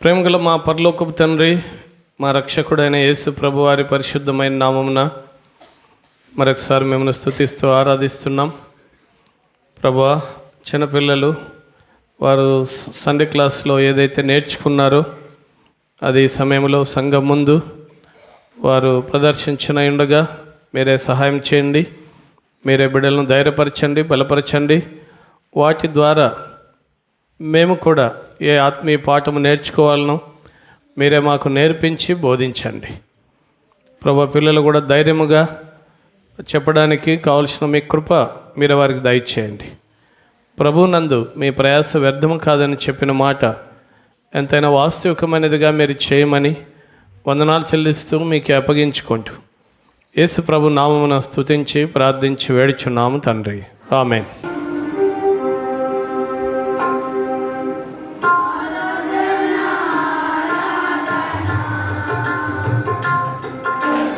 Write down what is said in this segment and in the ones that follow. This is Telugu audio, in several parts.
ప్రేమగల మా పరలోకపు తండ్రి, మా రక్షకుడైన యేసు ప్రభు వారి పరిశుద్ధమైన నామమున మరొకసారి మిమ్మల్ని స్తుతిస్తూ ఆరాధిస్తున్నాం. ప్రభువా, చిన్నపిల్లలు వారు సండే క్లాస్లో ఏదైతే నేర్చుకున్నారో అది ఈ సమయంలో సంఘం ముందు వారు ప్రదర్శించిన ఉండగా మీరే సహాయం చేయండి. మీరే బిడ్డలను ధైర్యపరచండి, బలపరచండి. వాటి ద్వారా మేము కూడా ఏ ఆత్మీయ పాఠము నేర్చుకోవాలనో మీరే మాకు నేర్పించి బోధించండి. ప్రభు, పిల్లలు కూడా ధైర్యముగా చెప్పడానికి కావలసిన మీ కృప మీరే వారికి దయచేయండి. ప్రభు నందు మీ ప్రయాస వ్యర్థము కాదని చెప్పిన మాట ఎంతైనా వాస్తవికమైనదిగా మీరు చేయమని వందనాలు చెల్లిస్తూ మీకు అప్పగించుకుంటూ యేసు ప్రభు నామమున స్తుతించి ప్రార్థించి వేడుచున్నాము తండ్రి, ఆమేన్. Yeah.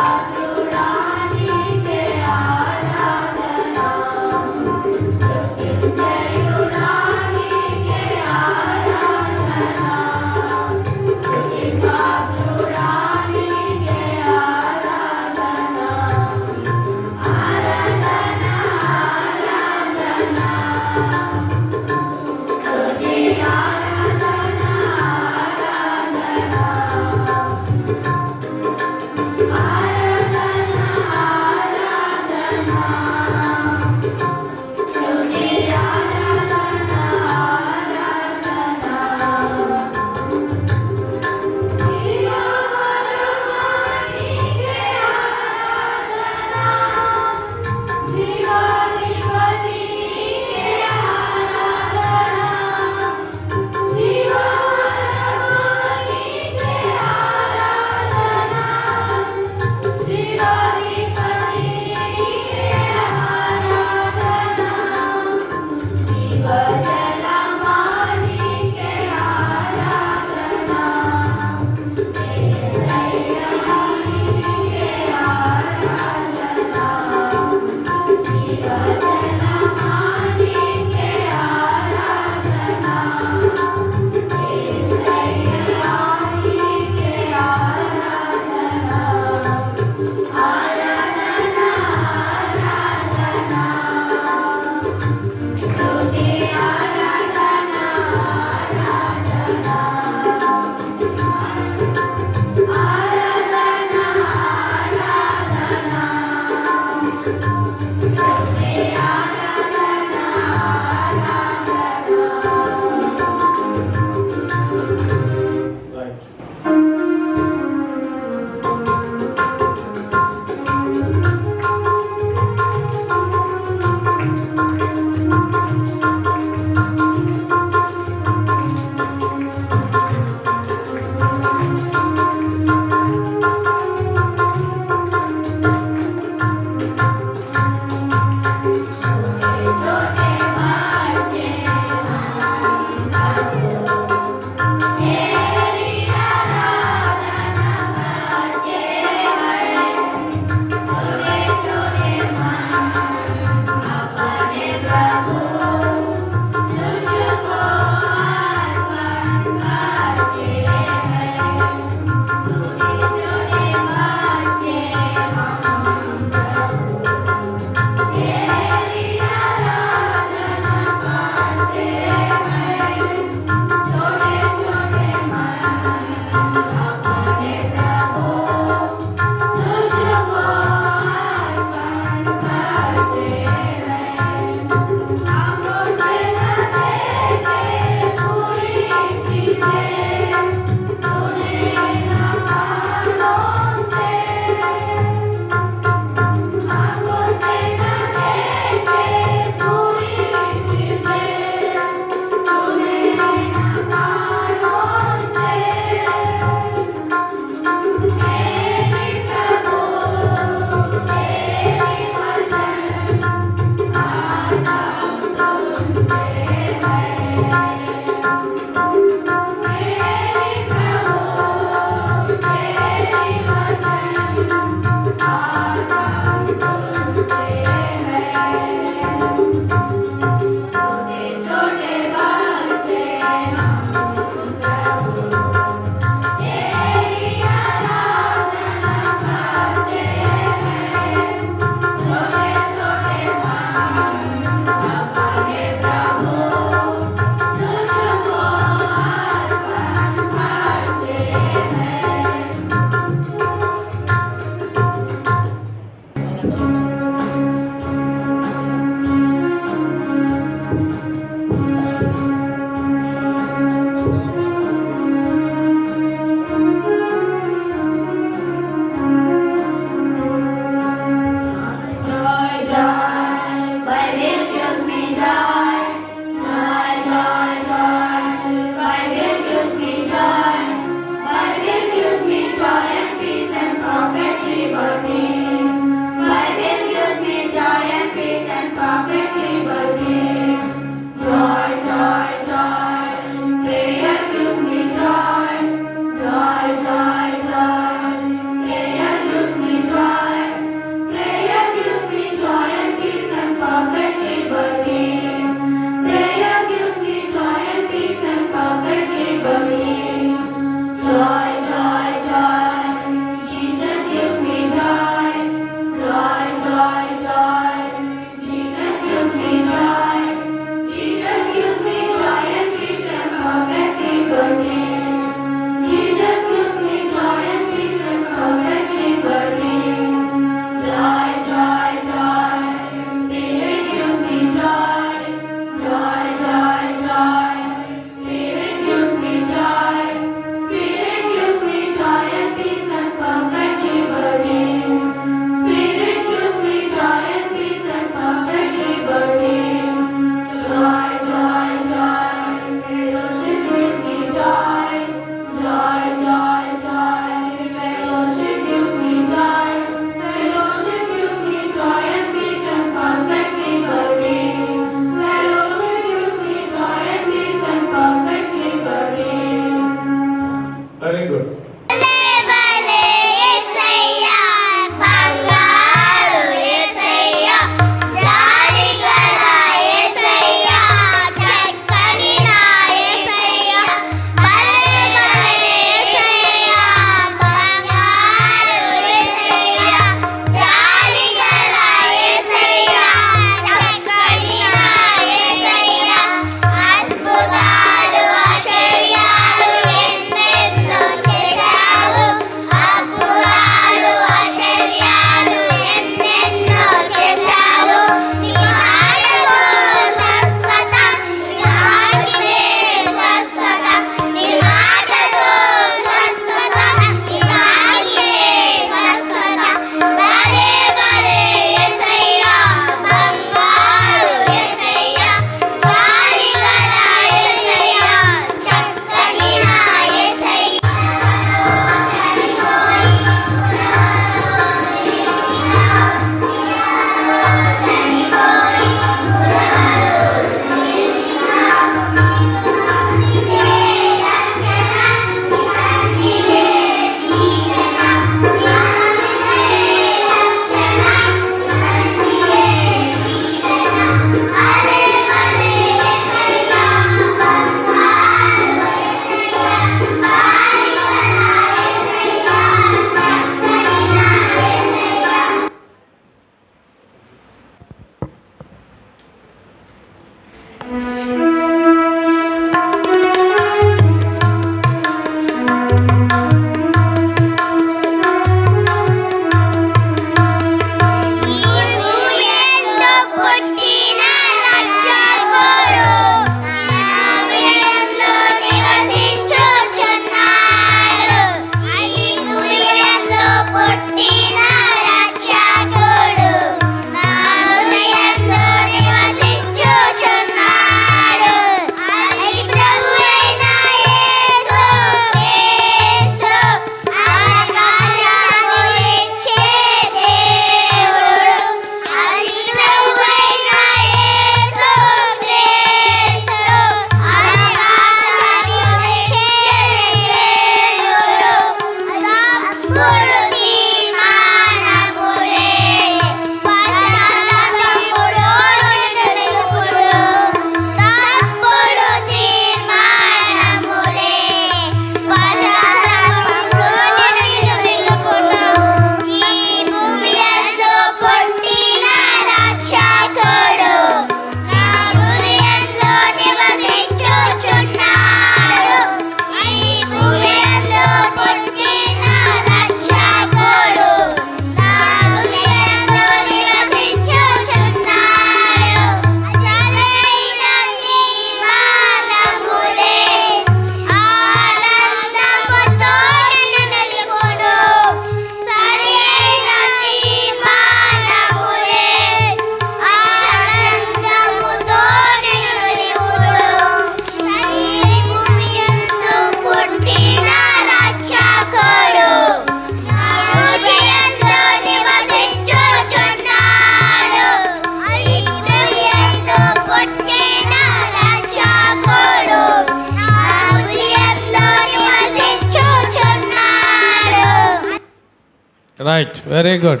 Right, very good.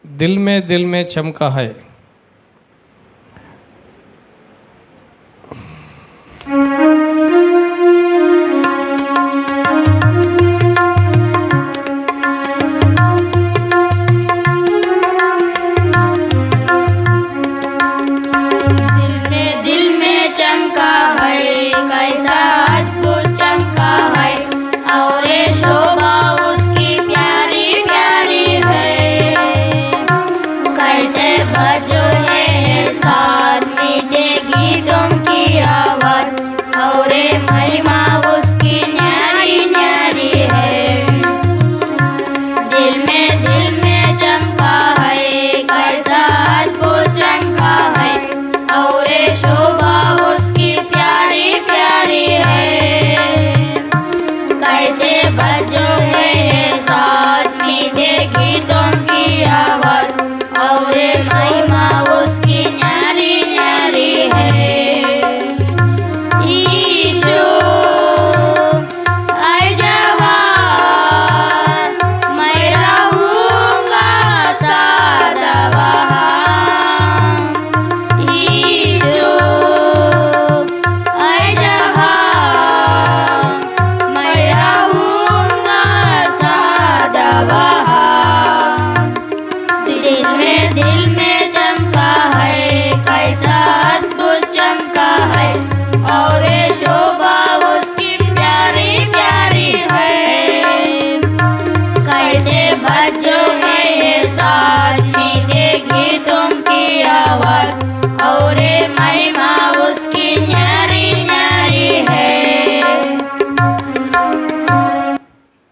दिल में चमका है.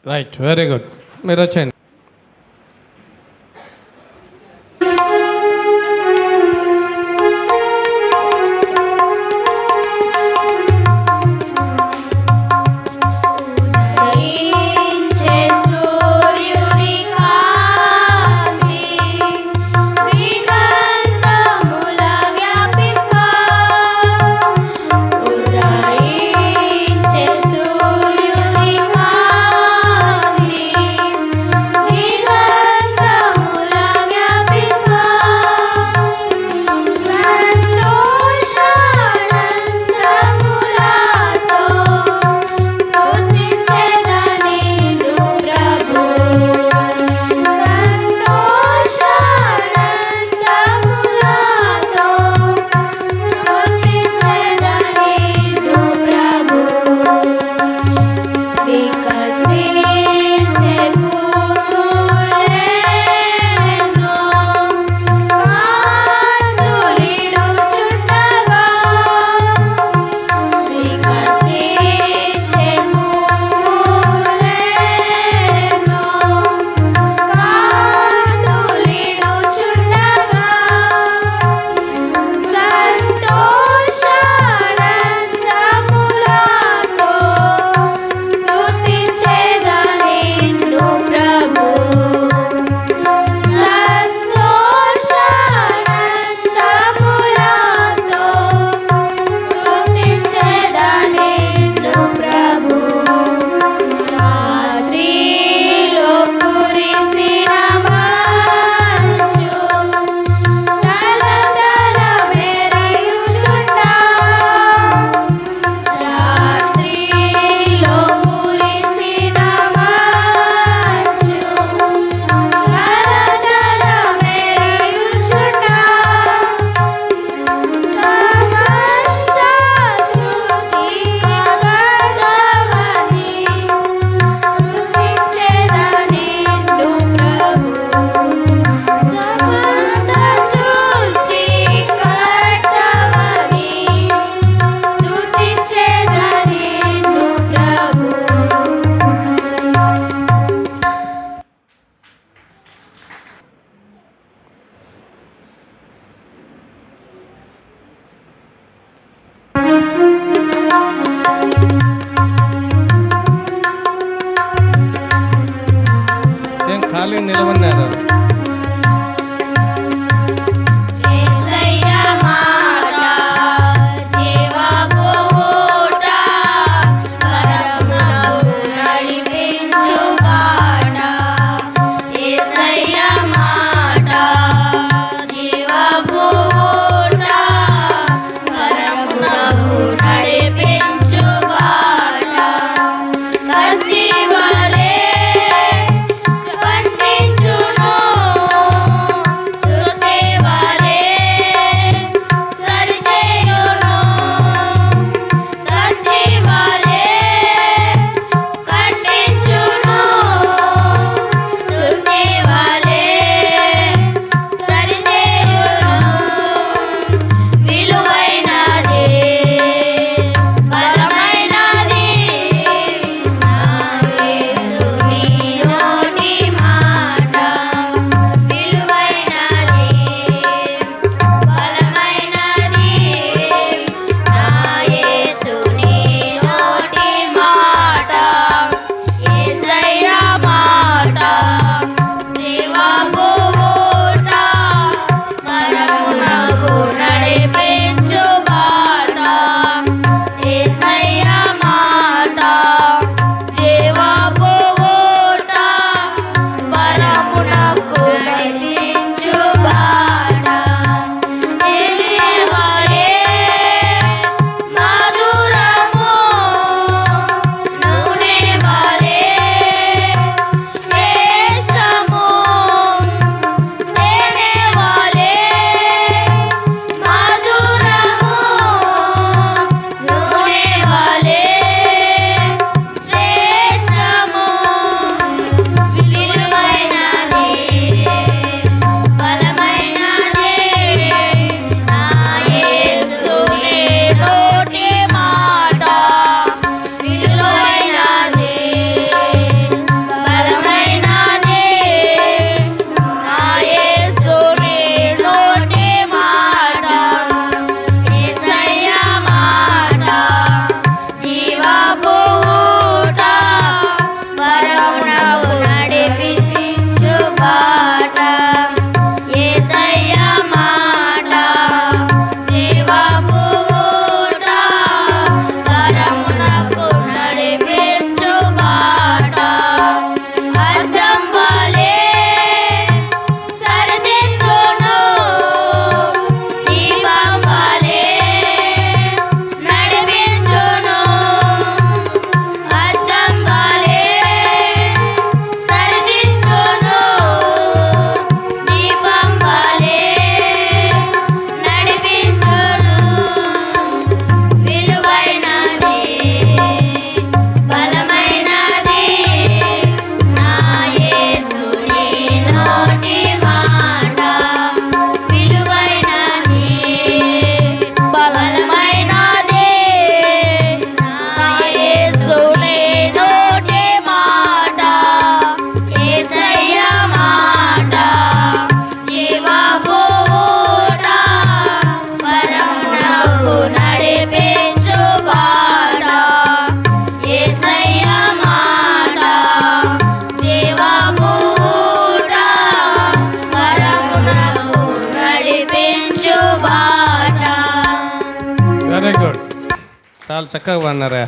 Right, very good. మీరు వచ్చేయండి. ఖాళీ నిలవన్నారు. పాట చాలా చక్కగా పాడినారా.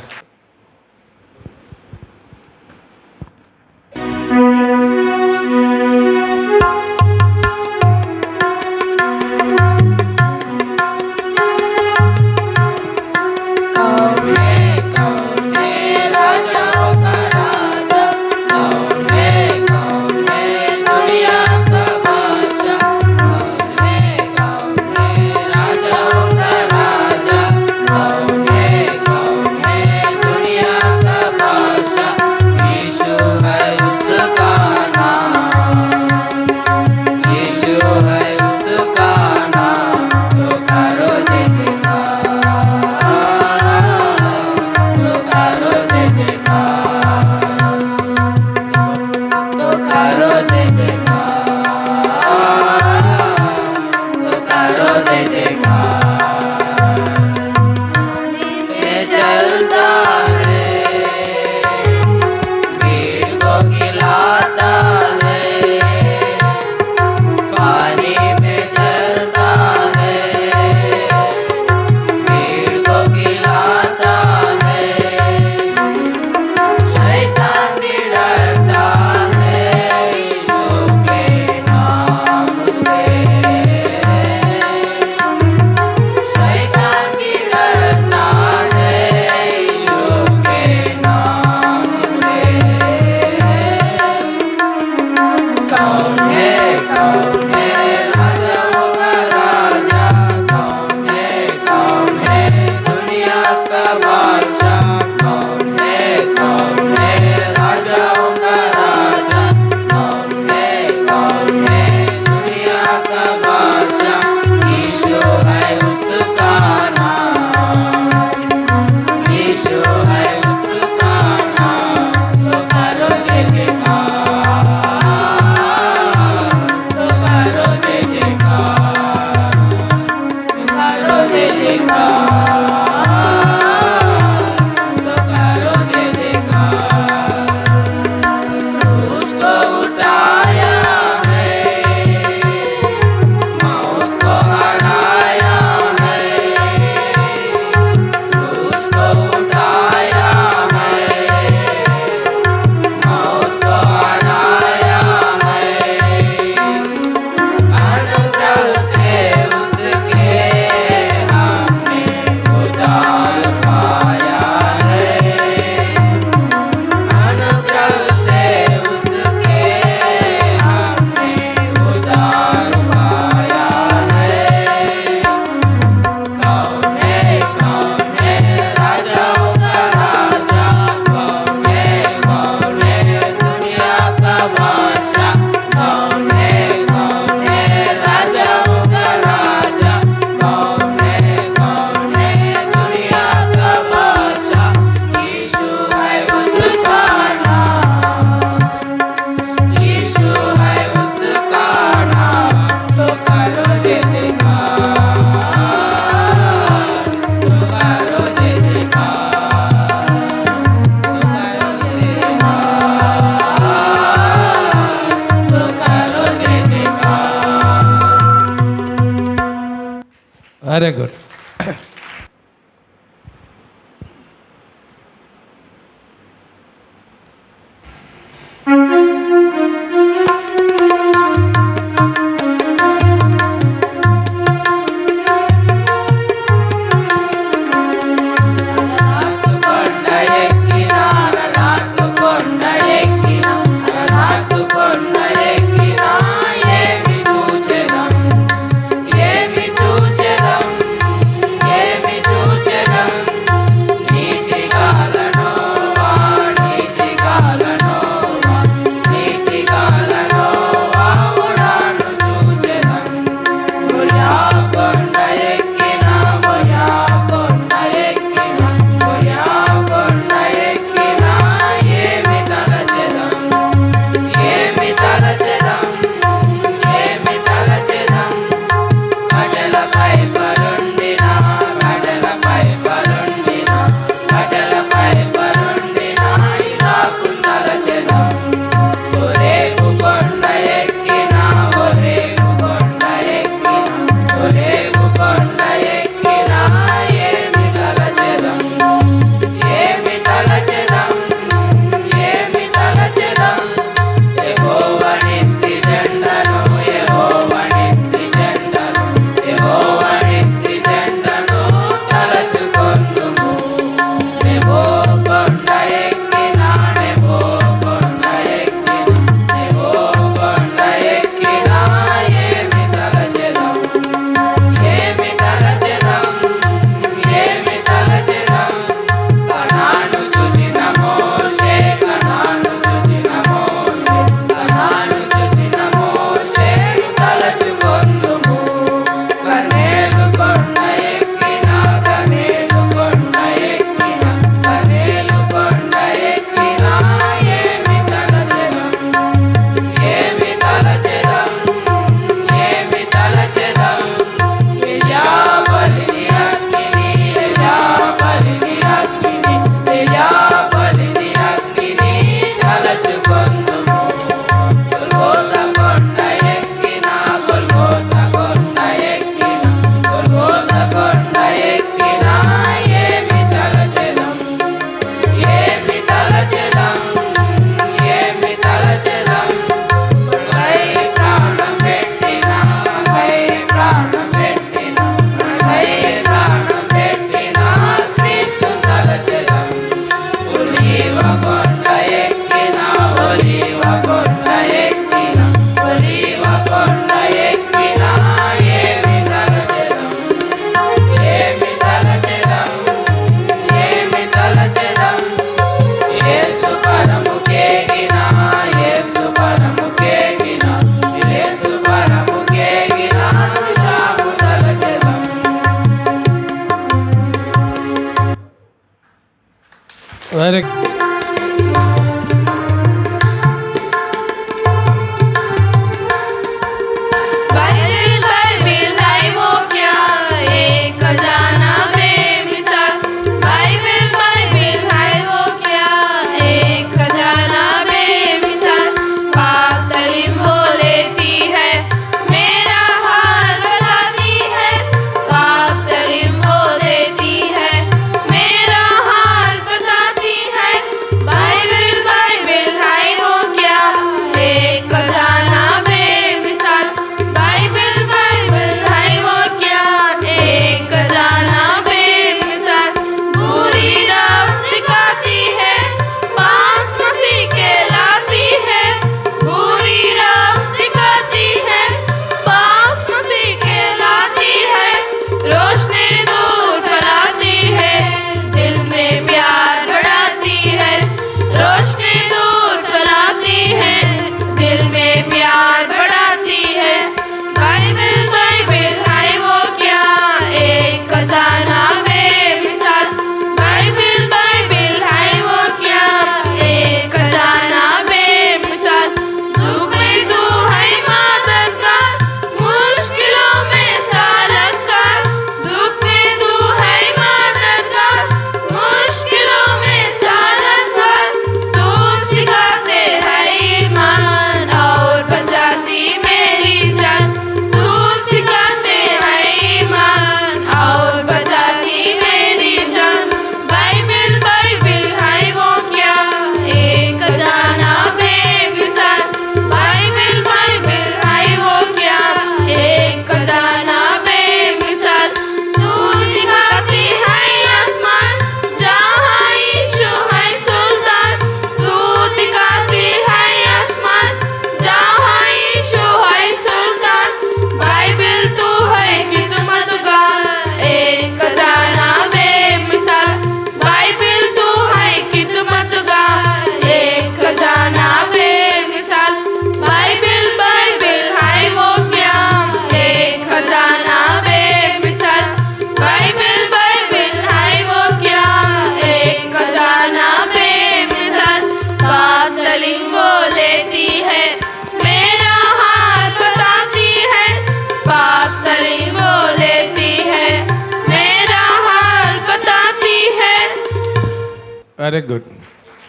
Very good.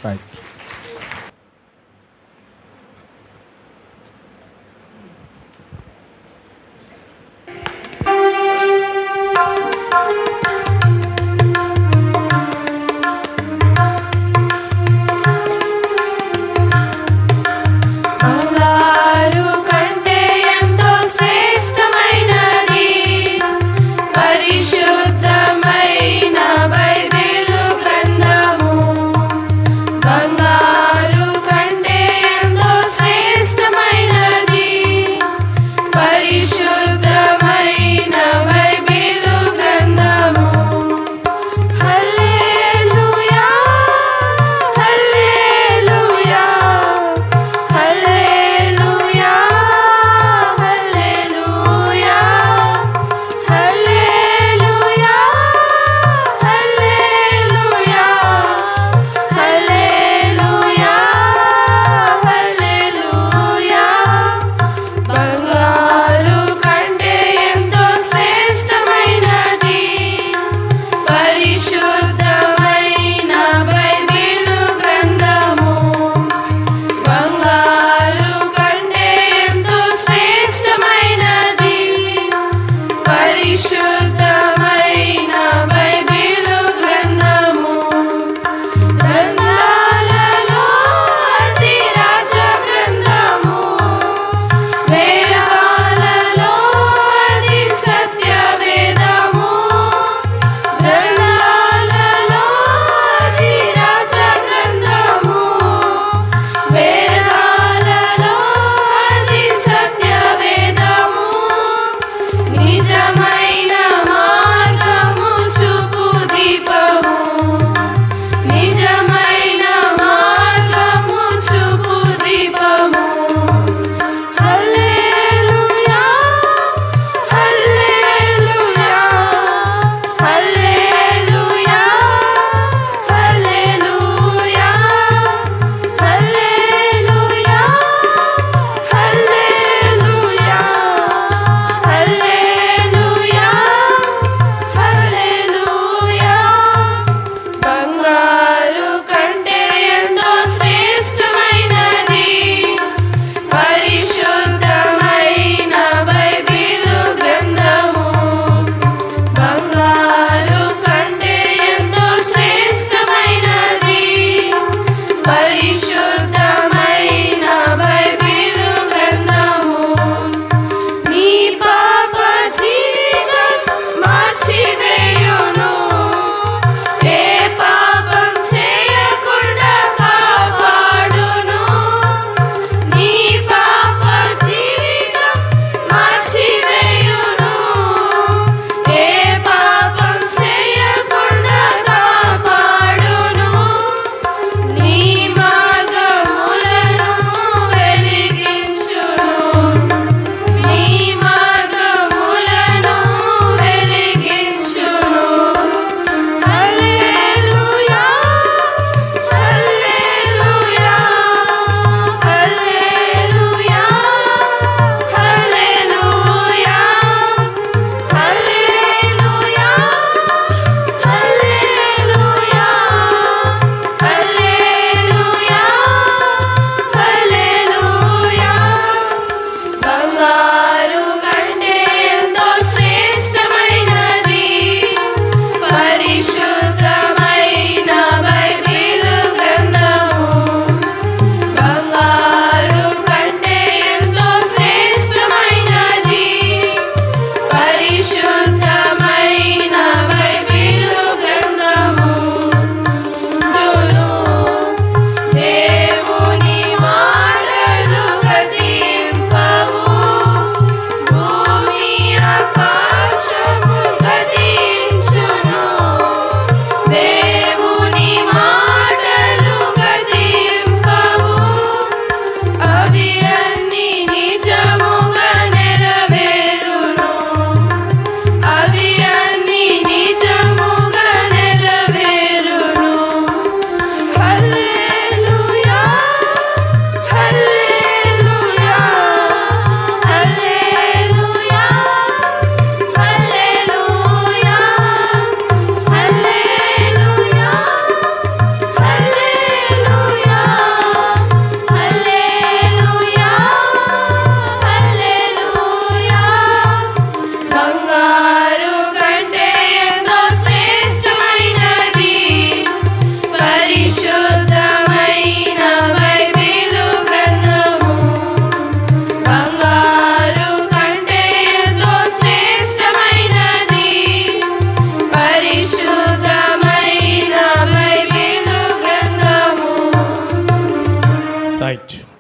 రైట్. బంగారు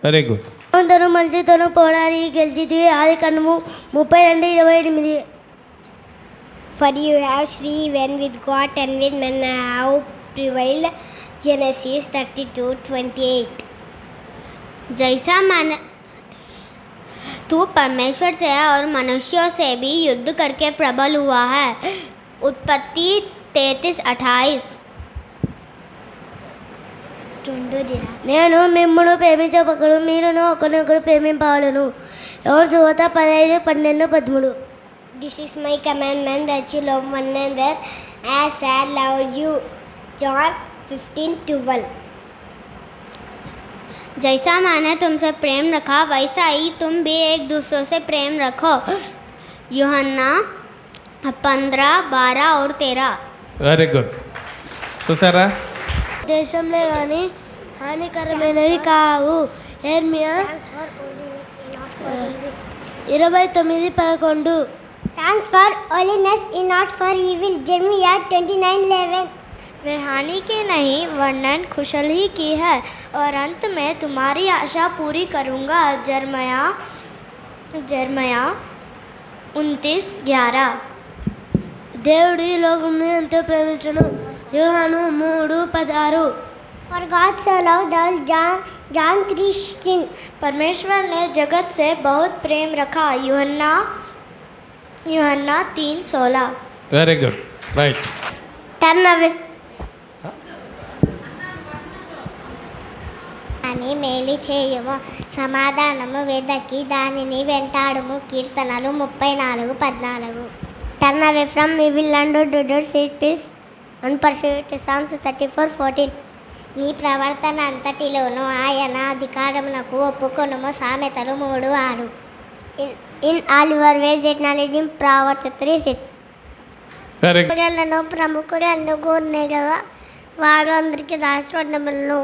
వెరీ గుడ్. తను మంచితోనూ పోరాడి గెలిచితివి. ఆదికాండము 32:28. For you have striven with God and with men have prevailed. Genesis 32:28. जैसा मन तू परमेश्वर से और मनुष्यों से भी युद्ध करके प्रबल हुआ है. उत्पत्ति 33:28. నేను మిమ్మును ప్రేమించబకను, మీరును ఒకరినొకరు ప్రేమింపవలెను. యోహాను సువార్త 15:12-13. This is my commandment, that you love one another as I loved you. John 15:12. जैसा मैंने तुमसे प्रेम रखा वैसा ही तुम भी एक दूसरों से प्रेम रखो. यूहन्ना 15:12 और 13. Very good. చూసారా? దేశంలో కానీ హానికరమైనవి కావు. యెర్మియా 29:11. Thanks for holiness is not for evil. Jeremiah 29:11. वे हानि के नहीं वर्णन कुशल ही की है और अंत में तुम्हारी आशा पूरी करूँगा. जरमया 29:11. దేవుడు ఈ లోకంని ఎంతో ప్రేమించును. యోహాను 3:16. For God so loved the world. John 3:16. परमेश्वर ने जगत से बहुत प्रेम रखा. यूहन्ना 3:16. Very good. Right. Turn away. అని మేలు చేయము, సమాధానము వెదకి దానిని వెంటాడుము. కీర్తనలు 34:14. Turn away from evil and do not seek peace and pursue it. Psalms 34:14. నీ ప్రవర్తన అంతటిలోనూ ఆయన అధికారమునకు ఒప్పుకొనుము. సామెతలు 3:6. In all your ways acknowledge him. Proverbs 3:6. Very good. ప్రముఖులను కూర్నే కదా వారు అందరికీ దాచిపెట్టబడును.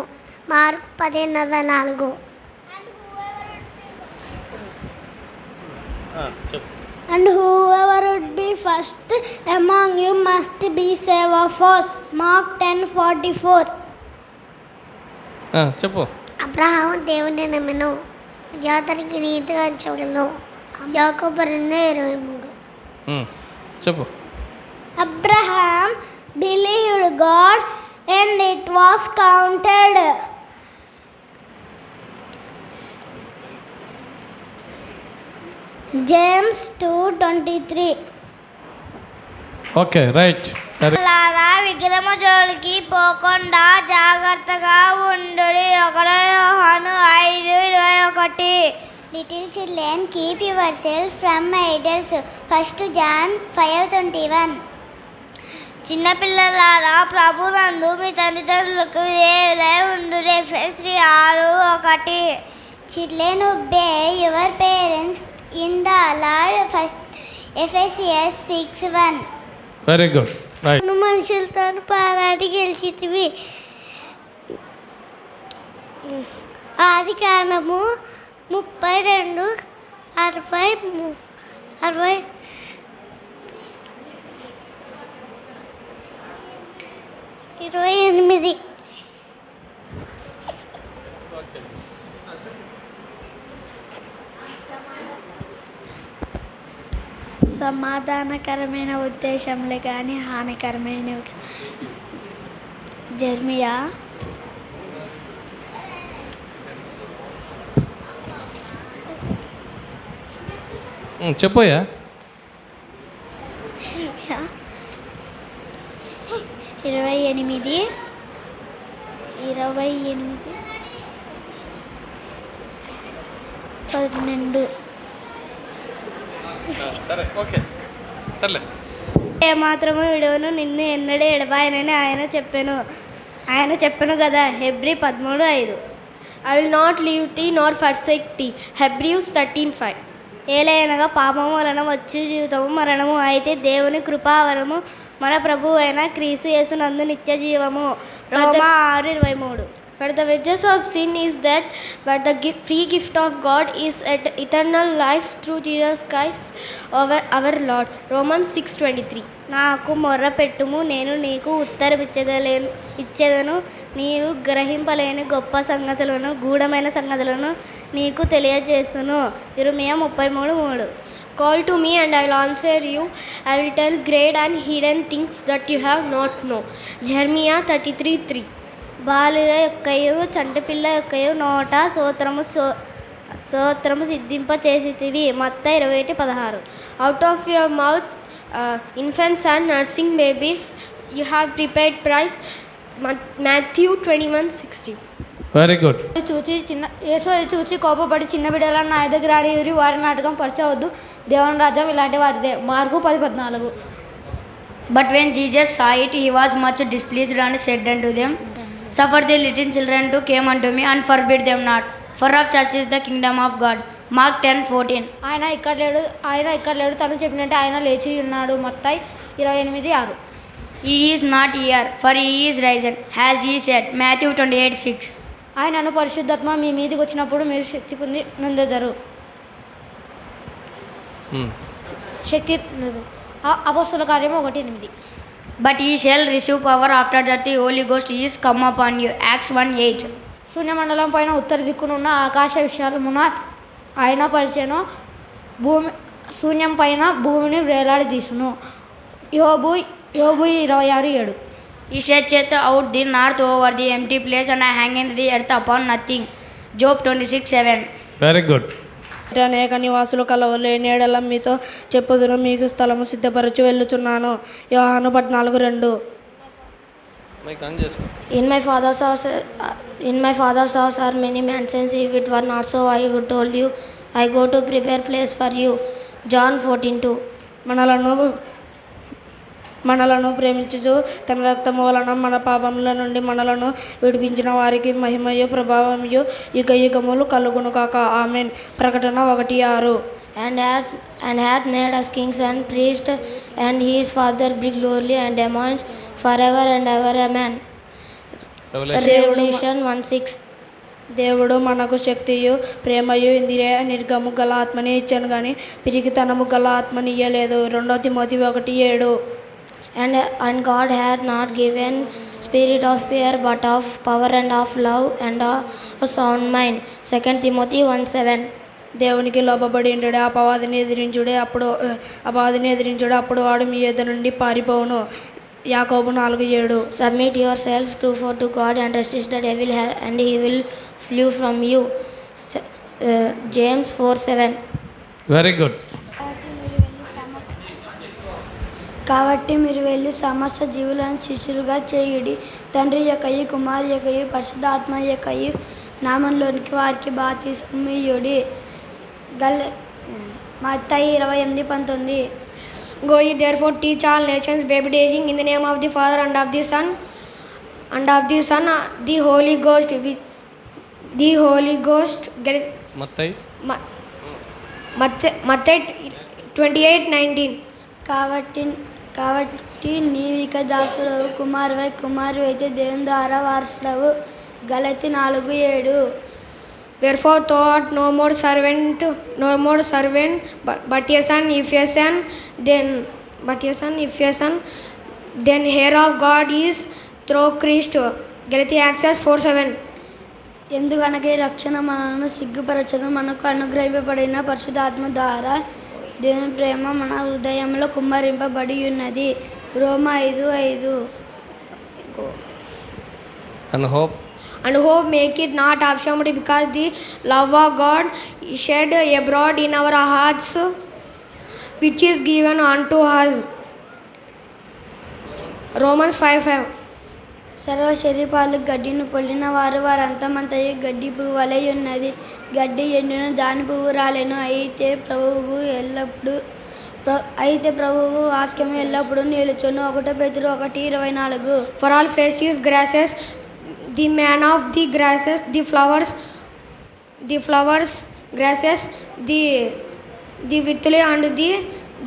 Mark 10:4. And whoever would be first among you must be saved of all. Mark 10:44. చెప్పు. అబ్రహాము దేవుని నమ్మెను, జాతరికి నీతిగా ఎంచబడెను. యాకోబు 2:23. చెప్పు. Abraham believed God and it was counted. James 2:23. Okay right. విగ్రహము జోలికి పోకుండా జాగ్రత్తగా ఉండు. 1 యోహాను 5:21. Little children keep yourself from idols. 1 John 5:21. చిన్నపిల్లలారా ప్రభునందు మీ తల్లిదండ్రులకు విధేయులై ఉండు. ఎఫెసీ 6:1. Children obey your parents in the Lord. Ephesians 6:1. వెరీ గుడ్. రైట్. మనుషులతో పోరాడి గెలిచితివి. ఆదికాండము 32:60. సమాధానకరమైన ఉద్దేశంలో కానీ హానికరమైనవి. జెర్మియా చెప్పయ్యా. 28:12. ఏమాత్రము విడవను, నిన్ను ఎన్నడూ ఎడబాయనని ఆయన చెప్పాను కదా. Hebrew 13:5. I will not leave thee nor forsake thee. Hebrews 13:5. ఏలైనగా పాపము వలన వచ్చి జీవితము మరణము, అయితే దేవుని కృపావరము మన ప్రభువు అయిన క్రీస్తు యేసునందు నిత్య జీవము. రోమా 6:23. For the wages of sin is death, but the free gift of God is eternal life through Jesus Christ our Lord. Romans 6:23. నాకు మొర్ర పెట్టుము, నేను నీకు ఇచ్చేదను, నీవు గ్రహింపలేని గొప్ప సంగతులను, గూఢమైన సంగతులను నీకు తెలియజేస్తును. ఇర్మియా 33:3. Call to me and I will answer you. I will tell great and hidden things that you have not known. Jeremiah 33:3. బాలుల యొక్కయు చంటిపిల్ల యొక్కయు నోట స్తోత్రము సిద్ధింప చేసితివి. మత్తయి 21:16. Out of your mouth, infants and nursing babies, you have prepared price. Matthew 21:60. Very good. చూసి కోపపడి చిన్న బిడ్డలను నా దగ్గర ఆడి వారి నాటకం పరచవద్దు, దేవుని రాజ్యం ఇలాంటి వారిదే. Mark 10:14. But when Jesus saw it, he was much displeased and said unto them, Suffer the little children to come unto me, and forbid them not, for of such is the kingdom of God. Mark 10:14. ఆయన ఇక్కడ లేడు తను చెప్పినట్టే ఆయన లేచి ఉన్నాడు. మత్తయి 28:6. He is not here, for he is risen, as he said. Matthew 28:6. ఆయనను పరిశుద్ధాత్మ మీ మీదకి వచ్చినప్పుడు మీరు శక్తి పొంది నొందెదరు. శక్తి అపొస్తలుల కార్యము 1:8. But ye shall receive power after that the Holy Ghost is come upon you. Acts 1:8. శూన్యమండలం పైన ఉత్తర దిక్కునున్న ఆకాశ విశాలమున ఆయన పరిచయను, శూన్యం పైన భూమిని వేలాడదీసును. యోబు 26:7. He stretcheth out the north over the empty place, and hangeth the earth upon nothing. Job 26:7. Very good. అనేక నివాసులు కలవలే నేడల మీతో చెప్పుదును, మీకు స్థలము సిద్ధపరచి వెళ్ళుచున్నాను. యోహాను 14:2. In my father's house are many mansions. If it were not so, I would told you. I go to prepare place for you. John 14:2. మనలను ప్రేమించుచు తన రక్తము వలన మన పాపముల నుండి మనలను విడిపించిన వారికి మహిమయు ప్రభావముయు యుగ యుగములు కలుగును కాక. ఆమేన్. ప్రకటన 1:6. And hath made us kings and priests, and his father be glory and dominion forever and ever. Amen. Revelation 1:6. దేవుడు మనకు శక్తియు ప్రేమయు ఇంద్రియ నిర్గము గల ఆత్మని ఇచ్చాను కానీ పిరికితనము గల ఆత్మని ఇయ్యలేదు. 2 Timothy 1:7. And God hath not given spirit of fear, but of power and of love and of a sound mind. 2 Timothy 1:7. దేవునికి లోబడి ఉండడే అపవాదిని ఎదిరించుడే అప్పుడు వాడు మీ ఎదురు నుండి పారిపోవును. యాకోబు 4:7. Submit yourself to God and resist the devil, and he will flee from you. James 4:7. Very good. కాబట్టి మీరు వెళ్ళి సమస్త జీవులను శిష్యులుగా చేయుడి. తండ్రి యొక్కయు కుమారు యొక్కయు పరిశుద్ధాత్మ యొక్కయు నామంలోనికి వారికి బాప్తిస్మము ఇయ్యుడి. మత్తయి 28:19. Go ye therefore teach all nations, baptizing in the name of the Father and of the Son the Holy Ghost. మత్తయి 28:19. కాబట్టి నీవిక దాసుడవు, కుమారు అయితే దేవుని ద్వారా వారసుడవు. గలతి 4:7. Wherefore thought no more servant, but a son, if a son, then heir of God is through Christ. Galatians 4:7. ఎందుకనగా ఈ రక్షణ మనను సిగ్గుపరచదు, మనకు అనుగ్రహింపబడిన పరిశుద్ధాత్మ ద్వారా దేవుని ప్రేమ మన హృదయంలో కుమ్మరింపబడి ఉన్నది. రోమా 5:5. And hope make it not ashamed, because the love of God is shed abroad in our hearts, which is given unto us. Romans 5:5. సర్వ శరీరాలు గడ్డిని పొలిన వారంతమంతయు గడ్డి పువ్వు వలె ఉన్నది. గడ్డి ఎండును, దాని పువ్వు రాలెను. అయితే ప్రభువు వాక్యము ఎల్లప్పుడూ నిలుచును. 1 Peter 1:24. For all flesh is grasses, the man of the grasses, the flowers grasses, the withly and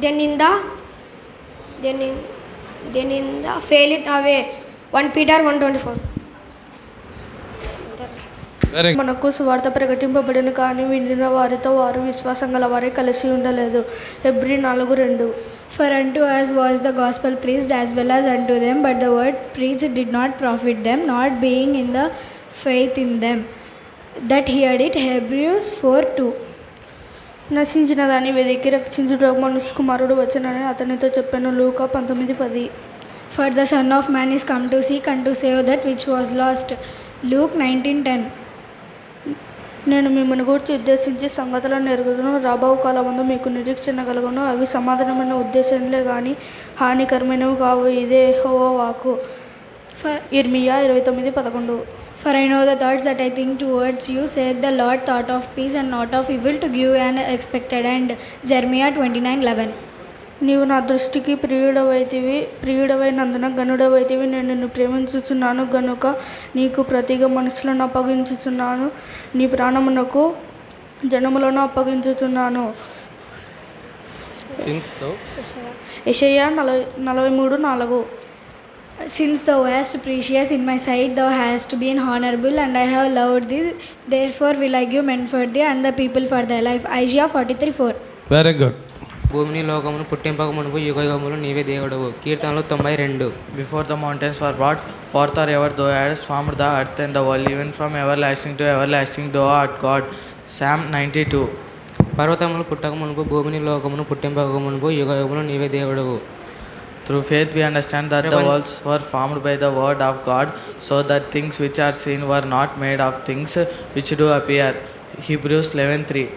then in the faileth away. 1 Peter 1:24. Very మనకు సువార్త ప్రకటింపబడిన కానీ వినిన వారితో వారు విశ్వాసం గల వారే కలిసి ఉండలేదు. Hebrew 4:2. For unto us was the gospel preached as well as unto them, but the word preached did not profit them, not being in the faith in them that heard it. Hebrews 4:2. నశించిన దాన్ని వెదికి రక్షించుట మనుష్య కుమారుడు వచ్చనని అతనితో చెప్పాను. లూకా 19:10. For the Son of Man is come to seek and to save that which was lost. Luke 19:10. నేను మిమ్మల్ని గురించి ఉద్దేశించి సంగతులను ఎరుగుదును, రాబో కాలమందు మీకు నిరీక్షణ కలుగును, అవి సమాధానమైన ఉద్దేశంలే కానీ హానికరమైనవి కావు. ఇదే యెహోవా వాక్కు. ఇర్మియా 29:11. For I know the thoughts that I think towards you, saith the Lord, thought of peace and not of evil, to give you an expected end. Jeremiah 29:11. నీవు నా దృష్టికి ప్రియుడవైనందున గనుడవైతివి. నేను నిన్ను ప్రేమించుచున్నాను గనుక నీకు ప్రతిగా మనుషులను అప్పగించుచున్నాను, నీ ప్రాణమునకు జనములను అప్పగించుచున్నాను. యెషయా 43:4. Since thou wast precious in my sight, thou hast been honorable, and I have loved thee. Therefore will I give men for thee, and the people for thy life. Isaiah 43:4. Very good. భూమిని లోకమును పుట్టింపక మునుపు యుగయుగములు నీవే దేవుడవు. కీర్తనలు 92. Before the mountains were brought forth or ever thou hadst formed the earth and the world, even from everlasting to everlasting thou art God. Psalm 92. పర్వతములు పుట్టక మునుపు భూమిని లోకమును పుట్టింపక మునుపు యుగయుగములు నీవే దేవుడవు. Through faith we understand that the worlds were formed by the word of God, so that things which are seen were not made of things which do appear. Hebrews 11:3.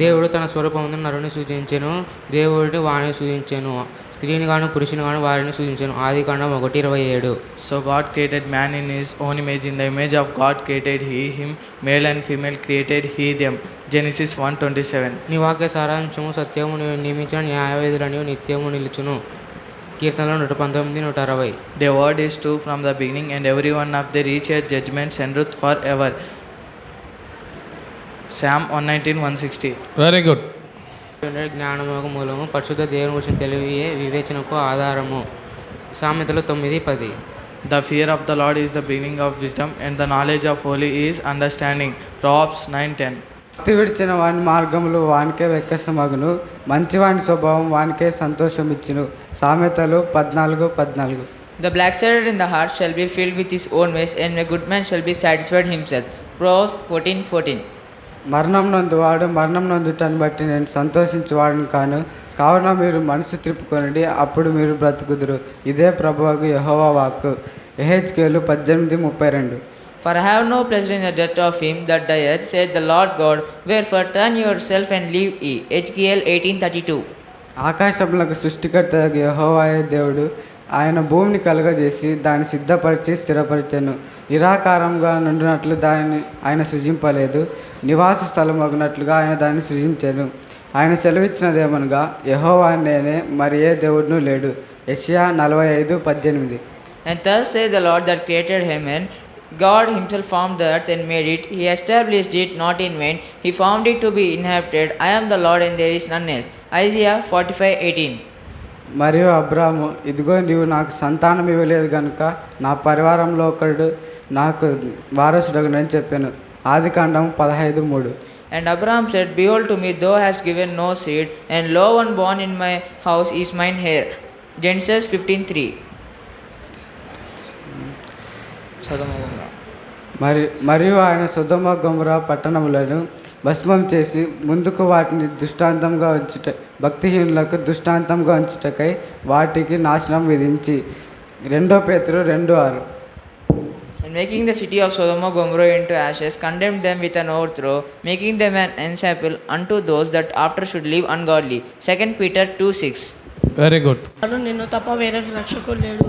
దేవుడు తన స్వరూపమును నరుని సూచించెను, దేవుడు వారిని సూచించెను, స్త్రీని గాను పురుషుని గాను వారిని సూచించెను. ఆదికాండం 1:27. So God created man in his own image, in the image of God created he him, male and female created he them. Genesis 1:27. నీ వాక్య సారాంశము సత్యము నియమించిన న్యాయవేదులని నిత్యము నిలుచును. కీర్తనలు 119, 160. The word is true from the beginning, and every one of their each judgments endureth forever. Psalm 119, 160. Very good. జ్ఞానముకు మూలము, పరిశుద్ధ దేవుని గురించి తెలివియే వివేచనకు ఆధారము. సామెతలు 9:10. The fear of the Lord is the beginning of wisdom, and the knowledge of holy is understanding. Proverbs 9:10. భక్తి విడిచిన వాని మార్గములు వానికే వెక్కసమగును, మంచివాని స్వభావం వానికే సంతోషం ఇచ్చును. సామెతలు 14:14. The blacksided in the heart shall be filled with his own ways, and a good man shall be satisfied himself. Proverbs 14:14. మరణం నందువాడు మరణం నందుటను బట్టి నేను సంతోషించువాడును కాను, కావున మీరు మనసు త్రిప్పుకొనండి, అప్పుడు మీరు బ్రతుకుదురు. ఇదే ప్రభువగు యెహోవా వాక్కు. యెహెజ్కేలు 18:32. For I have no pleasure in the death of him that dieth, saith the Lord God. Wherefore turn yourself and live ye. Ezekiel 18:32. ఆకాశములకు సృష్టికర్త యెహోవాయే దేవుడు. ఆయన భూమిని కలుగజేసి దాన్ని సిద్ధపరిచి స్థిరపరిచెను. నిరాకారంగా నుండినట్లు దానిని ఆయన సృజింపలేదు, నివాస స్థలమగునట్లుగా ఆయన దాన్ని సృజించెను. ఆయన సెలవిచ్చినదేమనగా, యెహోవా నేనే, మరి ఏ దేవుడును లేడు. యెషయా 45:18. And thus saith the Lord that created heaven, God himself formed the earth and made it. He established it not in vain. He found it to be inhabited. I am the Lord and there is none else. Isaiah 45:18. మరియు అబ్రాము, ఇదిగో నీవు నాకు సంతానం ఇవ్వలేదు కనుక నా పరివారంలో ఒకడు నాకు వారసుడగునని చెప్పాను. ఆదికాండం 15:3. And Abraham said, Behold, to me thou hast given no seed, and lo, one born in my house is mine heir. Genesis 15:3. మరియు ఆయన సొదొమ గొమొర్రా పట్టణములను భస్మం చేసి ముందుకు వాటిని దృష్టాంతంగా భక్తిహీనులకు దృష్టాంతంగా ఉంచుటకై వాటికి నాశనం విధించి. 2 Peter 2:6. And making the city of Sodom and Gomorrah into ashes, condemned them with an overthrow, making them an ensample unto those that after should live ungodly. 2 Peter 2:6. Very good. నిన్ను తప్ప వేరే రక్షకుడు లేడు.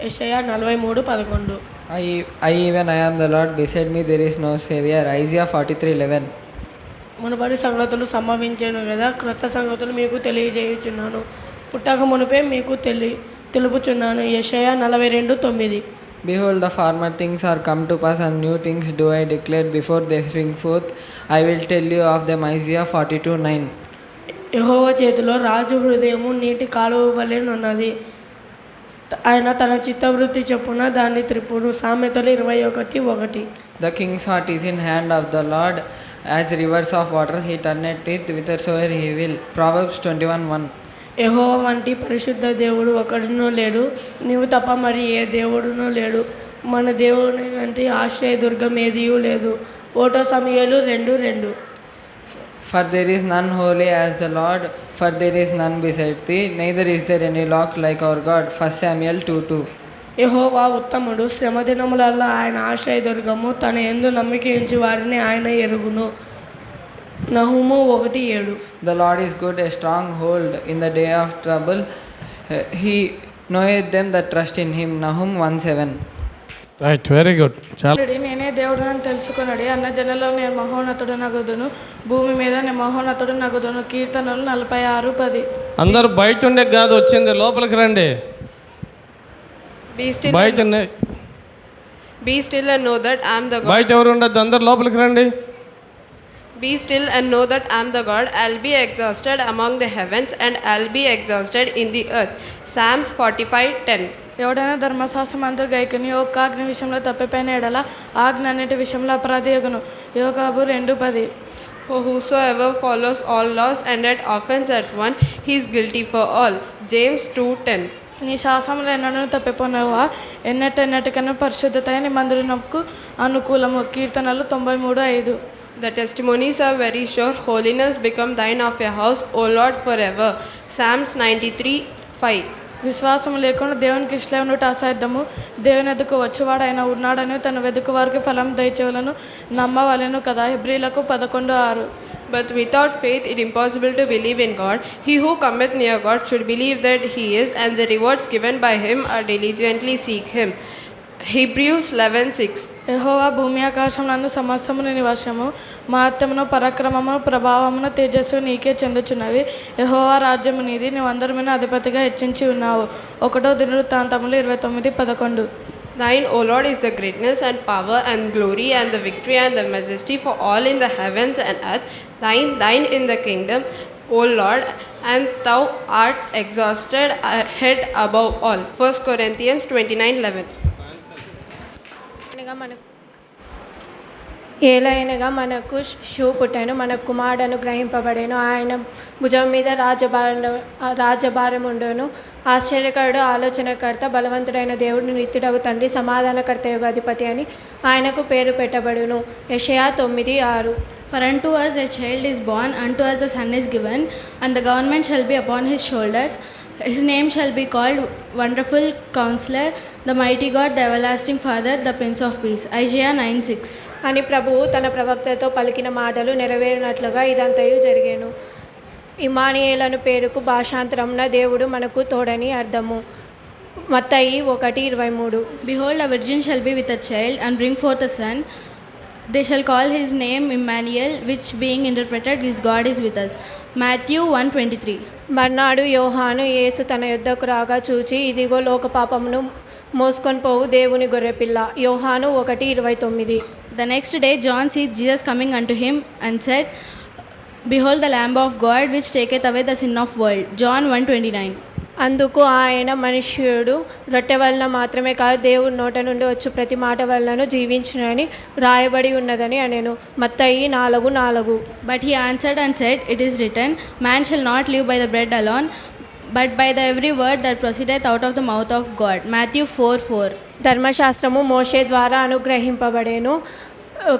యెషయా 43:11. I even I am the Lord, beside me there is no Savior. Isaiah 43:11. మునుపటి సంగతులు సంభవించాను కదా, క్రొత్త సంగతులు మీకు తెలియజేయుచున్నాను, పుట్టక మునిపే మీకు తెలుపుచున్నాను. యెషయా 42:9. Behold, the former things are come to pass, and new things do I declare before they spring forth. I will tell you of them. Isaiah 42:9. యెహోవా చేతిలో రాజు హృదయము నీటి కాలువ వలె ఉన్నది. ఆయన తన చిత్తవృత్తి చొప్పున దాన్ని త్రిప్పును. సామెతలు 21:1. The king's heart is in hand of the Lord, as rivers of water he turneth it whithersoever he will. Proverbs 21:1. యెహోవా వంటి పరిశుద్ధ దేవుడు ఒకడునూ లేడు, నీవు తప్ప మరి ఏ దేవుడునూ లేడు. మన దేవుని వంటి ఆశ్రయదుర్గం ఏదియూ లేదు. ఒకటో సమూయేలు 2:2. For there is none holy as the Lord, for there is none beside thee, neither is there any rock like our God. 1 Samuel 2:2. యెహోవా ఉత్తముడు, శ్రమదినములల్లా ఆయన ఆశ్రయదుర్గము, తన యందు నమ్మిక ఉంచు వారిని ఆయన ఎరుగును. నహుము 1:7. The Lord is good, a stronghold in the day of trouble. He knoweth them that trust in him. Nahum 1:7. Right, very good. చాలా నేనే దేవుడని తెలుసుకున్నాడు. అన్న జనంలో నేను మహోన్నతుడు నగుదును, భూమి మీద నేను మహోన్నతుడు నగుదును. కీర్తనలు 46:10. అందరూ బయట ఉండే కాదు వచ్చింది, లోపలికి రండి. బయట Be still and know that I am the God. బయట ఎవరు ఉండద్దు, అందరు లోపలికి రండి. Be still and know that I am the God. I'll be exalted among the heavens and I'll be exalted in the earth. Psalms 45:10. ఎవడైనా ధర్మశాస్త్రం అంతా గైకుని ఒక్క ఆజ్ఞ విషయంలో తప్పిపోయిన ఎడల ఆజ్ఞ అన్నిటి విషయంలో అపరాధి యగును. యోగాబు 2:10. For whosoever follows all laws and yet offends at one, he is guilty for all. James 2:10. నీ శాసనములు ఎన్నడూ తప్పిపోయినవా, ఎన్నటెన్నటికన్నా పరిశుద్ధత నీ మందిరమునకు అనుకూలము. కీర్తనలు 93:5. The testimonies are very sure. Holiness become thine of your house, O Lord, forever. Psalms 93:5. విశ్వాసం లేకుండా దేవునికి ఇష్టం ఉండట అసాధ్యము. దేవుని ఎదుకు వచ్చేవాడు ఆయన ఉన్నాడని తన వెదుకు వారికి ఫలం దయచేవలను నమ్మవలెను కదా. హెబ్రీలకు 11:6. But without faith it is impossible to believe in God. He who cometh near God should believe that he is, and the rewards given by him are diligently seek him. Hebrews 11:6. యెహోవా భూమి ఆకాశమునందు సమస్తమును నీ వశము, మహత్యమును పరాక్రమమును ప్రభావమును తేజస్సు నీకే చెందుచున్నవి. యెహోవా రాజ్యము నీది, నువ్వు అందరి మీద అధిపతిగా హెచ్చించి ఉన్నావు. 1 దినవృత్తాంతములు 29:11. Thine, O Lord, is the greatness and power and glory and the victory and the majesty, for all in the heavens and earth. Thine in the kingdom, O Lord, and thou art exalted head above all. 1 Corinthians 29:11. ఏలైనగా మనకు శిశువు పుట్టెను, మన కుమారుడు గ్రహింపబడెను. ఆయన భుజం మీద రాజభారం ఉండును. ఆశ్చర్యకరుడు, ఆలోచనకర్త, బలవంతుడైన దేవుడు, నిత్యుడగు తండ్రి, సమాధానకర్త, యుగాధిపతి అని ఆయనకు పేరు పెట్టబడును. యెషయా 9:6. For unto us a child is born, unto us a son is given, and the government shall be upon his shoulders. His name shall be called Wonderful Counselor, the Mighty God, the Everlasting Father, the Prince of Peace. Isaiah 9:6. అని ప్రభువు తన ప్రవక్తతో పలికిన మాటలు నెరవేరినట్లుగా ఇదంతయు జరిగేను. ఇమానియేలను పేరుకు భాషాంతరమున దేవుడు మనకు తోడని అర్థము. మత్తయి 1:23. Behold, a virgin shall be with a child, and bring forth a son. They shall call his name Emmanuel, which being interpreted is God is with us. Matthew 1:23. మర్నాడు యోహాను యేసు తన యొద్దకు రాగా చూచి, ఇదిగో లోక పాపమును మోసుకొని పోవు దేవుని గొర్రెపిల్ల. యోహాను 1:29. The next day John seeth Jesus coming unto him, and said, Behold the Lamb of God, which taketh away the sin of world. John 1:29. అందుకు ఆయన, మనుష్యుడు రొట్టె వలన మాత్రమే కాదు, దేవుడి నోట నుండి వచ్చు ప్రతి మాట వలన జీవించునని రాయబడి ఉన్నదని అనెను. మత్తయి 4:4. But he answered and said, It is written, Man shall not live by the bread alone, but by the every word that proceedeth out of the mouth of God. Matthew 4:4. ధర్మశాస్త్రము మోషే ద్వారా అనుగ్రహింపబడేను,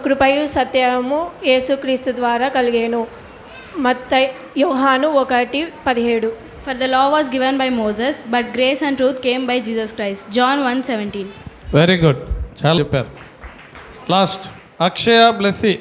కృపయు సత్యము యేసుక్రీస్తు ద్వారా కలిగేను. యోహాను 1:17. For the law was given by Moses, but grace and truth came by Jesus Christ. John 1:17. Very good, చాలా చెప్పారు. లాస్ట్ అక్షయ బ్లెస్సీ.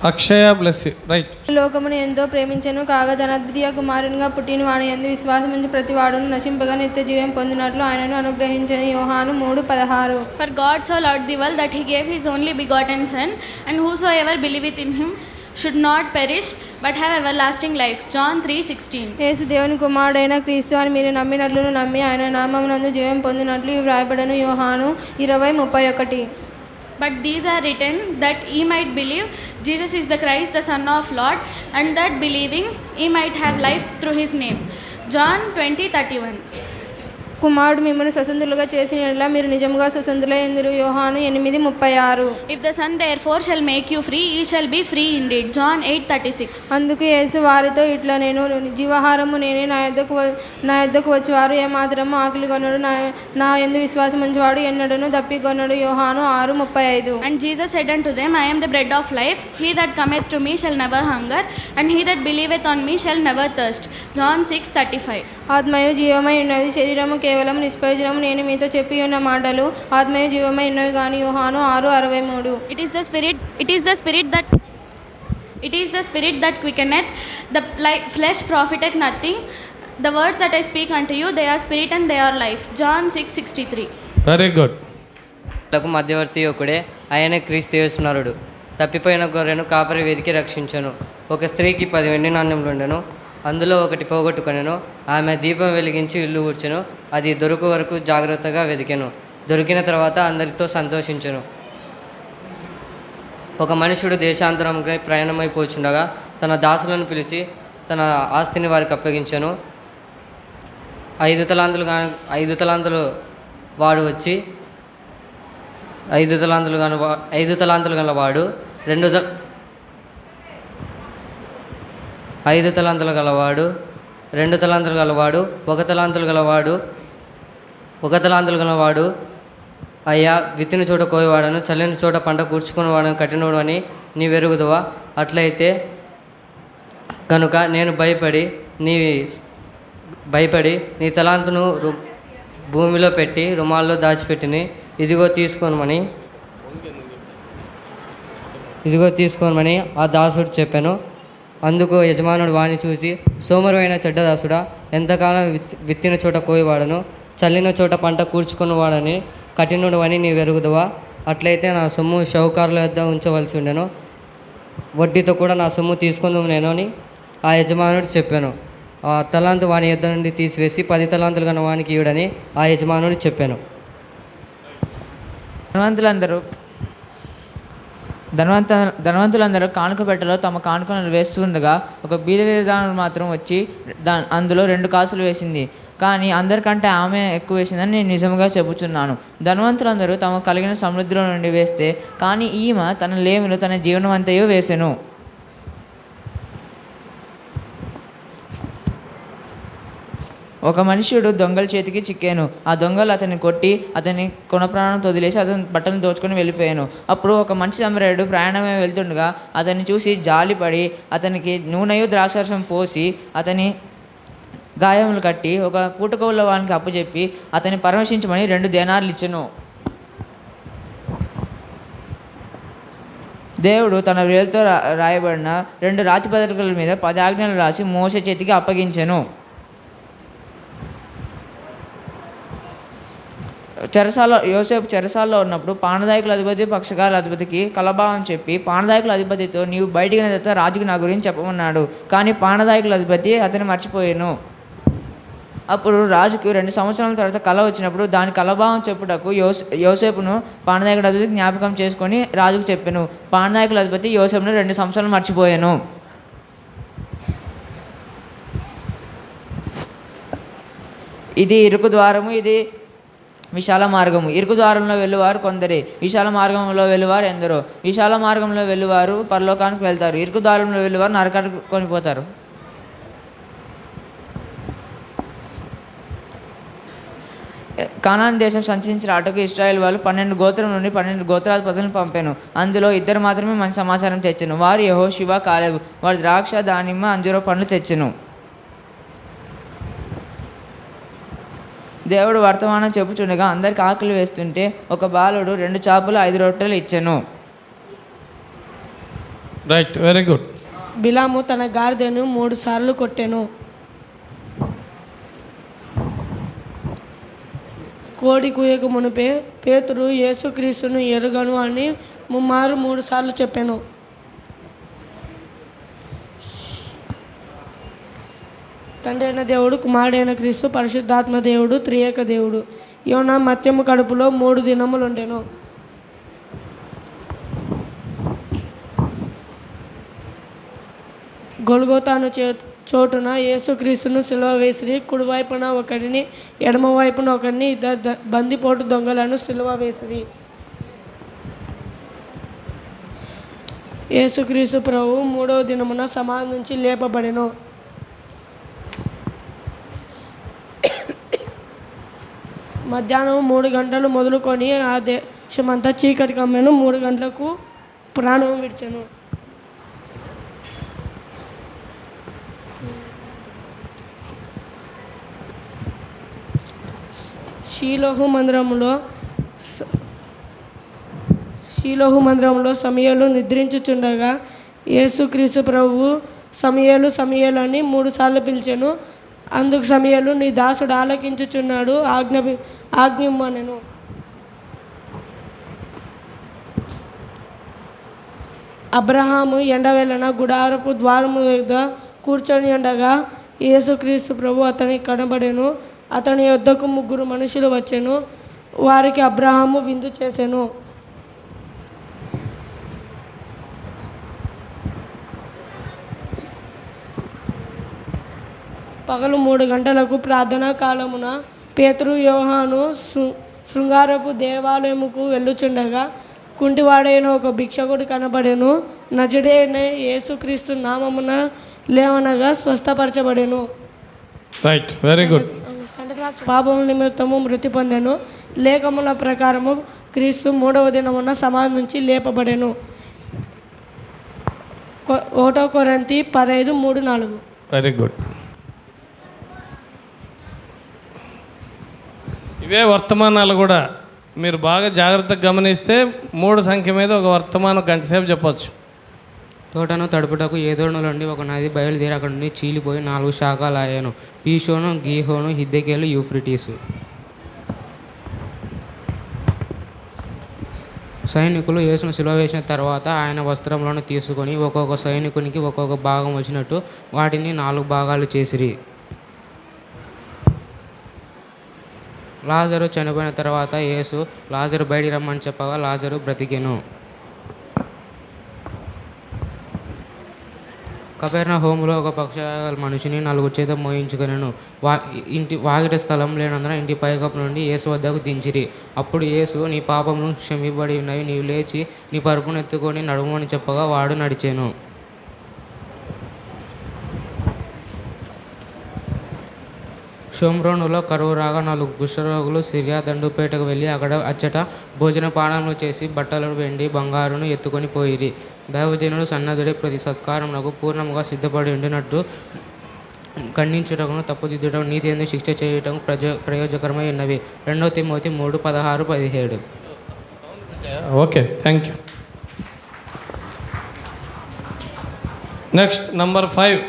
అక్షయ బ్లెస్సీ, రైట్. లోకమును ఎంతో ప్రేమించెను కాగా తన అద్వితీయ కుమారునిగా పుట్టిన వాని యందు విశ్వాసముంచి ప్రతి వాడును నశింపగా నిత్య జీవం పొందినట్లు ఆయనను అనుగ్రహించని. యోహాను 3:16. For God so loved the world that he gave his only begotten Son, and whosoever believeth in him should not perish but have everlasting life. John 3:16. యేసు దేవుని కుమారుడైన క్రీస్తు అని మీరు నమ్మినట్లును నమ్మి ఆయన నామమునందు జీవం పొందినట్లు ఇవి వ్రాయబడను. యోహాను 20:31. But these are written that ye might believe Jesus is the Christ, the Son of Lord, and that believing ye might have life through his name. John 20:31. కుమారుడు మిమ్మల్ని స్వతంత్రులుగా చేసిన యెడల మీరు నిజముగా స్వతంత్రులైందురు. యోహాను 8:36. If the Son therefore shall make you free, ye shall be free indeed. John 8:36. అందుకు యేసు వారితో ఇట్లా, నేను జీవాహారము నేనే, నా యొద్దకు వచ్చేవారు ఏమాత్రము ఆకలి కొనడు, నా యందు విశ్వాసం ఉంచువాడు ఎన్నడూను దప్పికొనడు. యోహాను 6:35. And Jesus said unto them, I am the bread of life. He that cometh to me shall never hunger, and he that believeth on me shall never thirst. John 6:35. ఆత్మయు జీవమై ఉన్నది, శరీరము కేవలం నిష్ప్రయోజనము. నేను మీతో చెప్పి ఉన్న మాటలు ఆత్మయు జీవమై ఉన్నవి కానీ. యోహాను 6:63. It is the spirit that quickeneth, the flesh profiteth nothing. The words that I speak unto you, they are spirit and they are life. John 6:63. Very good. మధ్యవర్తి ఒకడే, ఆయనే క్రీస్తు యేసు నరుడు. తప్పిపోయిన గొర్రెను కాపరి వెదికి రక్షించను. ఒక స్త్రీకి 10 వెండి నాణ్యములు ఉండెను, అందులో ఒకటి పోగొట్టుకొనెను. ఆమె దీపం వెలిగించి ఇల్లు ఊడ్చెను, అది దొరుకు వరకు జాగ్రత్తగా వెదికెను. దొరికిన తర్వాత అందరితో సంతోషించెను. ఒక మనుషుడు దేశాంతరంగా ప్రయాణమైపోచుండగా తన దాసులను పిలిచి తన ఆస్తిని వారికి అప్పగించెను. 5 తలాంతులు వాడు వచ్చి 5 తలాంతులు గల వాడు 5 తలాంతులు గలవాడు, 2 తలాంతులు గలవాడు, 1 తలాంతులు గలవాడు, అయ్యా విత్తిన చోట కోయవాడను, చల్లిన చోట పంట కూర్చుకునేవాడను కఠినోడు అని నీవెరుగుదువా? అట్లయితే కనుక నేను భయపడి నీ తలాంతును భూమిలో పెట్టి రుమాల్లో దాచిపెట్టిని, ఇదిగో తీసుకోమని ఆ దాసుడు చెప్పాను. అందుకు యజమానుడు వాణ్ణి చూసి, సోమరువైన చెడ్డదాసుడా, ఎంతకాలం విత్తిన చోట కోయవాడను, చల్లిన చోట పంట కూర్చుకున్నవాడని కఠినుడు అని నీ వెరుగుదువా? అట్లయితే నా సొమ్ము షౌకారుల వద్ద ఉంచవలసి ఉండెను, వడ్డీతో కూడా నా సొమ్ము తీసుకుందాం నేను అని ఆ యజమానుడు చెప్పాను. ఆ తలాంతు వాని యొద్ద నుండి తీసివేసి 10 తలాంతులు గల వానికి ఇవ్వడని ఆ యజమానుడు చెప్పాను. ధనవంతులందరూ కానుక పెట్టెలో తమ కానుకలను వేస్తుండగా ఒక బీద విధానం మాత్రం వచ్చి అందులో 2 కాసులు వేసింది. కానీ అందరికంటే ఆమె ఎక్కువ వేసిందని నేను నిజంగా చెబుతున్నాను. ధనవంతులందరూ తమ కలిగిన సమృద్ధిలో నుండి వేస్తే, కానీ ఈమె తన లేమిలో తన జీవనం అంతయు వేసెను. ఒక మనుష్యుడు దొంగల చేతికి చిక్కాను. ఆ దొంగలు అతన్ని కొట్టి అతని ప్రాణం వదిలేసి అతని బట్టలు దోచుకొని వెళ్ళిపోయాను. అప్పుడు ఒక మంచి సమరయుడు ప్రయాణమే వెళ్తుండగా అతన్ని చూసి జాలిపడి అతనికి నూనెయు ద్రాక్షారసం పోసి అతని గాయములు కట్టి ఒక పూటకోళ్ళ వానికి అప్పుచెప్పి అతన్ని పరమర్శించమని 2 దేనార్లు ఇచ్చెను. దేవుడు తన వేలుతో రాయబడిన 2 రాతి పలకల మీద 10 ఆజ్ఞలు రాసి మోషే చేతికి అప్పగించెను. యోసేపు చెరసాలలో ఉన్నప్పుడు పానదాయకుల అధిపతి పక్షకాల అధిపతికి కలభావం చెప్పి, పానదాయకుల అధిపతితో నీవు బయటికి తర్వాత రాజుకి నా గురించి చెప్పమన్నాడు. కానీ పానదాయకుల అధిపతి అతను మర్చిపోయాను. అప్పుడు రాజుకు 2 సంవత్సరాల తర్వాత కళ వచ్చినప్పుడు దాని కలభావం చెప్పుటకు యోసేపును పానదాయకుల అధిపతి జ్ఞాపకం చేసుకొని రాజుకు చెప్పాను. పానదాయకుల అధిపతి యోసేపును 2 సంవత్సరాలు మర్చిపోయాను. ఇది ఇరుకు ద్వారము, ఇది విశాల మార్గము. ఇరుకు ద్వారంలో వెళ్ళువారు కొందరే, విశాల మార్గంలో వెళ్ళువారు ఎందరో. విశాల మార్గంలో వెళ్ళువారు పరలోకానికి వెళ్తారు, ఇరుకు ద్వారంలో వెళ్ళువారు నరకానికి కొనిపోతారు. కానాన్ దేశం సంచరించిన అటుకు ఇశ్రాయేల్ వాళ్ళు 12 గోత్రం నుండి 12 గోత్రాధిపతులను పంపాను. అందులో 2 మాత్రమే మంచి సమాచారం తెచ్చాను. వారు యెహోషువ, కాలేబు. వారు ద్రాక్ష, దానిమ్మ, అంజూర పండ్లు తెచ్చెను. దేవుడు వర్తమానం చెప్పుచుండగా అందరికి ఆకలి వేస్తుంటే ఒక బాలుడు 2 చేపలు 5 రొట్టెలు ఇచ్చెను. Right, very good. బిలాము తన గాడిదను 3 సార్లు కొట్టెను. కోడి కూయక మునిపే పేతురు యేసుక్రీస్తును ఎరుగను అని 3 సార్లు చెప్పాను. తండ్రి అయిన దేవుడు, కుమారుడైన క్రీస్తు, పరిశుద్ధాత్మ దేవుడు, త్రియేక దేవుడు. యోనా మత్యము కడుపులో 3 దినములు ఉండెను. గొల్గోతాను చోటున యేసుక్రీస్తును సిలువ వేసిరి. కుడివైపున ఒకరిని, ఎడమ వైపున ఒకరిని, ఇద్దరు బందిపోటు దొంగలను సిలువ వేసిరి. యేసుక్రీస్తు ప్రభువు 3వ దినమున సమాధి నుంచి లేపబడెను. మధ్యాహ్నం 3 గంటలు మొదలుకొని ఆ దేశమంతా చీకటి కమ్మెను. 3 గంటలకు ప్రాణం విడిచెను. షీలోహు మందిరంలో సమూయేలు నిద్రించుచుండగా యేసుక్రీస్తు ప్రభువు సమూయేలు సమూయేలు అని 3 సార్లు పిలిచెను. అందుకు సమూయేలు, నీ దాసుడు ఆలకించుచున్నాడు, ఆజ్ఞిమ్మనెను. అబ్రహాము ఎండవేళన గుడారపు ద్వారము వద్ద కూర్చొని ఉండగా యేసుక్రీస్తు ప్రభు అతనికి కనబడెను. అతని యొద్దకు 3 మనుషులు వచ్చెను. వారికి అబ్రహాము విందు చేసెను. పగలు 3 గంటలకు ప్రార్థనా కాలమున పేతురు, యోహాను శృంగారపు దేవాలయముకు వెళ్ళుచుండగా కుంటివాడైన ఒక భిక్షకుడు కనబడెను. నజరేయుడైన యేసుక్రీస్తు నామమున లేవనగా స్వస్థపరచబడెను. Right, very good. పాపముల నిమిత్తము మృతి పొందెను. లేఖముల ప్రకారము క్రీస్తు 3వ దినమున సమాధి నుంచి లేపబడెను. 1 కొరింథీ 15:3-4. Very good. ఇవే వర్తమానాలు కూడా మీరు బాగా జాగ్రత్తగా గమనిస్తే 3 సంఖ్య మీద ఒక వర్తమానం గంటసేపు చెప్పొచ్చు. తోటను తడుపుటకు ఏదోను నుండి ఒక నది బయలుదేరి అక్కడి నుండి చీలిపోయి 4 శాఖలు అయ్యాను. పీషోను, గీహోను, హిద్దెకేలు, యూఫ్రటీసు. సైనికులు యేసును సిలువ వేసిన తర్వాత ఆయన వస్త్రములను తీసుకొని ఒక్కొక్క సైనికునికి ఒక్కొక్క భాగం వచ్చినట్టు వాటిని 4 భాగాలు చేసిరి. లాజరు చనిపోయిన తర్వాత యేసు లాజరు బయటికి రమ్మని చెప్పగా లాజరు బ్రతికెను. కపెర్నహూములో ఒక పక్షగల మనిషిని 4 చేత మోయించుకొనెను. వాకిట స్థలం లేనందున ఇంటి పైకప్పు నుండి యేసు వద్దకు దించిరి. అప్పుడు యేసు, నీ పాపములు క్షమింపబడి ఉన్నవి, నీవు లేచి నీ పరుపును ఎత్తుకొని నడుమని చెప్పగా వాడు నడిచెను. షోమ్రోనులో కరువు రాగా 4 కుష్ఠరోగులు సిరియా దండుపేటకు వెళ్ళి అచ్చట భోజన పానములు చేసి బట్టలు, వెండి, బంగారును ఎత్తుకొని పోయిరి. దైవజనుడు సన్నద్ధుడి ప్రతి సత్కారమునకు పూర్ణముగా సిద్ధపడి ఉండినట్టు ఖండించుటకును తప్పుదిద్దుటకు నీతి యందు శిక్ష చేయుటకు ప్రయోజకరమై ఉన్నవి. 2 Timothy 3:16-17. Okay, thank you. Next number 5.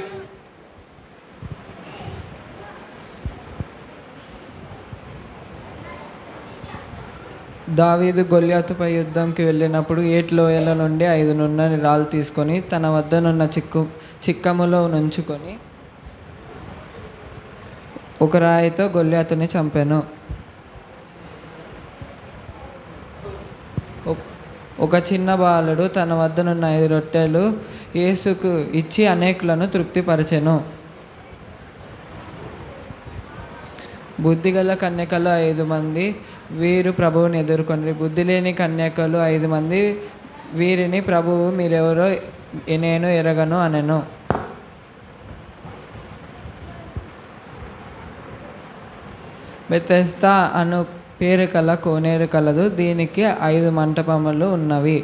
దావీదు గొల్యాతుపై యుద్ధంకి వెళ్ళినప్పుడు 7 లోయల నుండి 5 నున్నని రాళ్ళు తీసుకొని తన వద్దనున్న చిక్కములో నుంచుకొని ఒక రాయితో గొల్యాతుని చంపెను. ఒక చిన్న బాలుడు తన వద్దనున్న 5 రొట్టెలు యేసుకు ఇచ్చి అనేకులను తృప్తిపరచెను. బుద్ధిగల కన్యకలు 5 మంది వీరు ప్రభువుని ఎదుర్కొని, బుద్ధి లేని కన్యకలు 5 మంది వీరిని ప్రభువు మీరెవరో నేను ఎరగను అనెను. బెతెస్దా అను పేరు కల కోనేరు కలదు. దీనికి 5 మంటపములు ఉన్నవి.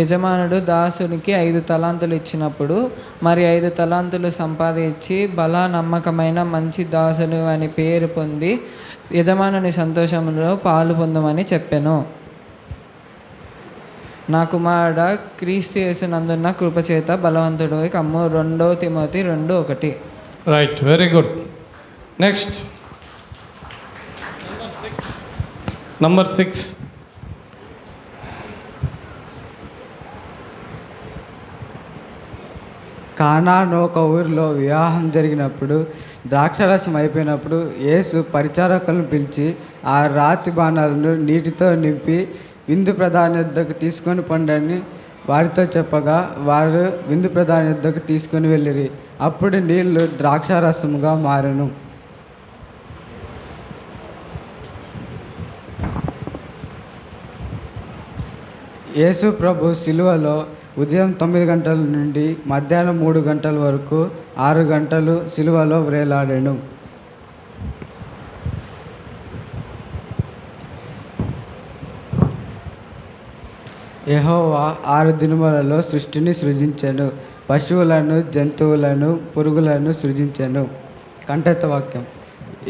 యజమానుడు దాసునికి 5 తలాంతులు ఇచ్చినప్పుడు మరి 5 తలాంతులు సంపాదించి బలా నమ్మకమైన మంచి దాసుడు అని పేరు పొంది యజమానుని సంతోషంలో పాలు పొందమని చెప్పెను. నా కుమారుడా, క్రీస్తు యేసునందున్న కృపచేత బలవంతుడు కమ్ము. 2 Timothy 2:1. Right, very good. Next number 6. Canaan ఒక ఊరిలో వివాహం జరిగినప్పుడు ద్రాక్షరసం అయిపోయినప్పుడు యేసు పరిచారకులను పిలిచి ఆ రాతి బాణాలను నీటితో నింపి విందు ప్రధాని వద్దకు తీసుకొని పండని వారితో చెప్పగా వారు విందు ప్రధాని వద్దకు తీసుకొని వెళ్ళిరి. అప్పుడు నీళ్లు ద్రాక్షారసముగా మారెను. యేసు ప్రభు శిలువలో ఉదయం 9 గంటల నుండి మధ్యాహ్నం 3 గంటల వరకు 6 గంటలు శిలువలో వ్రేలాడెను. యెహోవా 6 దినములలో సృష్టిని సృజించెను. పశువులను, జంతువులను, పురుగులను సృజించెను. కంఠత వాక్యం.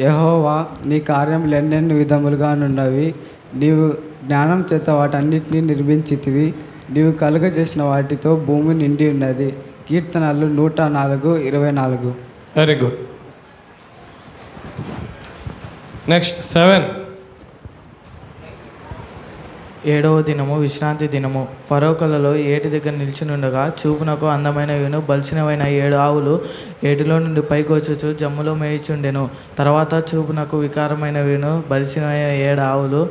యెహోవా, నీ కార్యములు ఎన్నెన్ని విధములుగానున్నవి. నీవు జ్ఞానం చేత వాటన్నిటినీ నిర్మించితివి. నీవు కలుగజేసిన వాటితో భూమి నిండి ఉన్నది. కీర్తనలు 104:24. Very good. నెక్స్ట్ 7. 7వ దినము విశ్రాంతి దినము. ఫరో కలలో ఏటి దగ్గర నిల్చునుండగా చూపునకు అందమైనవిను బలిసినవైన 7 ఆవులు ఏటిలో నుండి పైకి వచ్చుచు జమ్ములో మేయిచుండెను. తర్వాత చూపునకు వికారమైనవిను బలిసినవైన 7 ఆవులు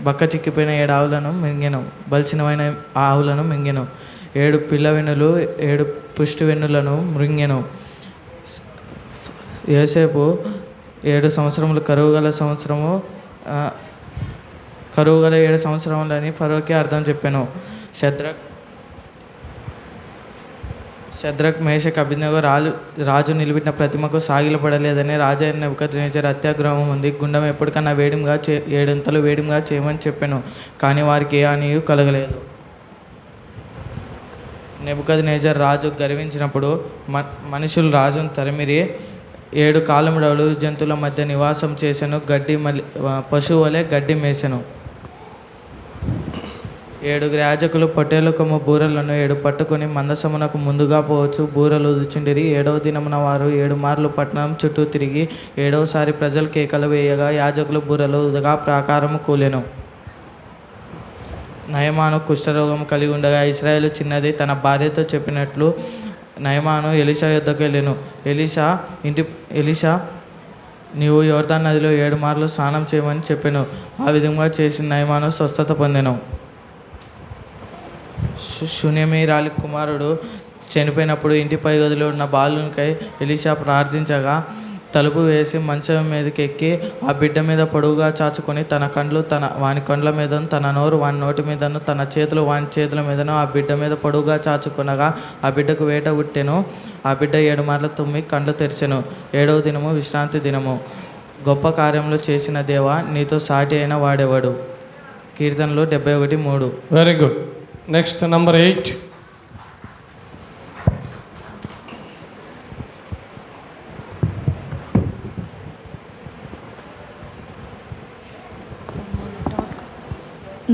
బక్క చిక్కిపోయిన 7 ఆవులను మింగెను. బలిసినవైన ఆవులను మింగెను. 7 పిల్ల వెన్నులు 7 పుష్టి వెన్నులను మృంగెను. యోసేపు 7 సంవత్సరములు కరువుగల 7 సంవత్సరములని ఫరోకి అర్థం చెప్పాను. శద్రక్ మేషక్ అబేద్నెగో రాజు నిలబెట్టిన ప్రతిమకు సాగిలపడలేదని రాజైన నెబుకద్నెజర్ అత్యాగ్రహం ఉంది. గుండం ఎప్పటికన్నా వేడిగా 7 వేడిగా చేయమని చెప్పాను. కానీ వారికి ఏ హానియు కలగలేదు. నెబుకద్నెజర్ రాజు గర్వించినప్పుడు మనుషులు రాజును తరిమిరి 7 కాలముడలు జంతువుల మధ్య నివాసం చేసెను. పశువు వలె గడ్డి మేసెను. 7 యాజకులు పొట్టేలు కొమ్ము బూరలను 7 పట్టుకొని మందసమునకు ముందుగా పోవచ్చు బూరలు ఊదుచుండిరి. 7వ దినమున వారు 7 మార్లు పట్టణం చుట్టూ తిరిగి 7వసారి ప్రజలు కేకలు వేయగా యాజకులు బూరలు ఊదగా ప్రాకారము కూలెను. నయమాను కుష్ఠరోగం కలిగి ఉండగా ఇశ్రాయేలు చిన్నది తన భార్యతో చెప్పినట్లు నయమాను ఎలీషా యొద్దకు వెళ్ళెను. ఎలీషా నీవు యోర్దాను నదిలో 7 మార్లు స్నానం చేయమని చెప్పెను. ఆ విధంగా చేసిన నయమాను స్వస్థత పొందెను. శూన్యమీరాలి కుమారుడు చనిపోయినప్పుడు ఇంటి పై గదిలో ఉన్న బాలునికై ఎలీషా ప్రార్థించగా తలుపు వేసి మంచం మీదకి ఎక్కి ఆ బిడ్డ మీద పొడవుగా చాచుకొని తన కండ్లు వాని కండ్ల మీదను తన నోరు వాని నోటి మీదను తన చేతులు వాని చేతుల మీదను ఆ బిడ్డ మీద పొడవుగా చాచుకొనగా ఆ బిడ్డకు వేట పుట్టెను. ఆ బిడ్డ 7 మార్లు తుమ్మి కండ్లు తెరిచెను. 7వ దినము విశ్రాంతి దినము. గొప్ప కార్యములు చేసిన దేవా, నీతో సాటి అయిన వాడెవడు. కీర్తనలు 71:3. Very good. Next number 8.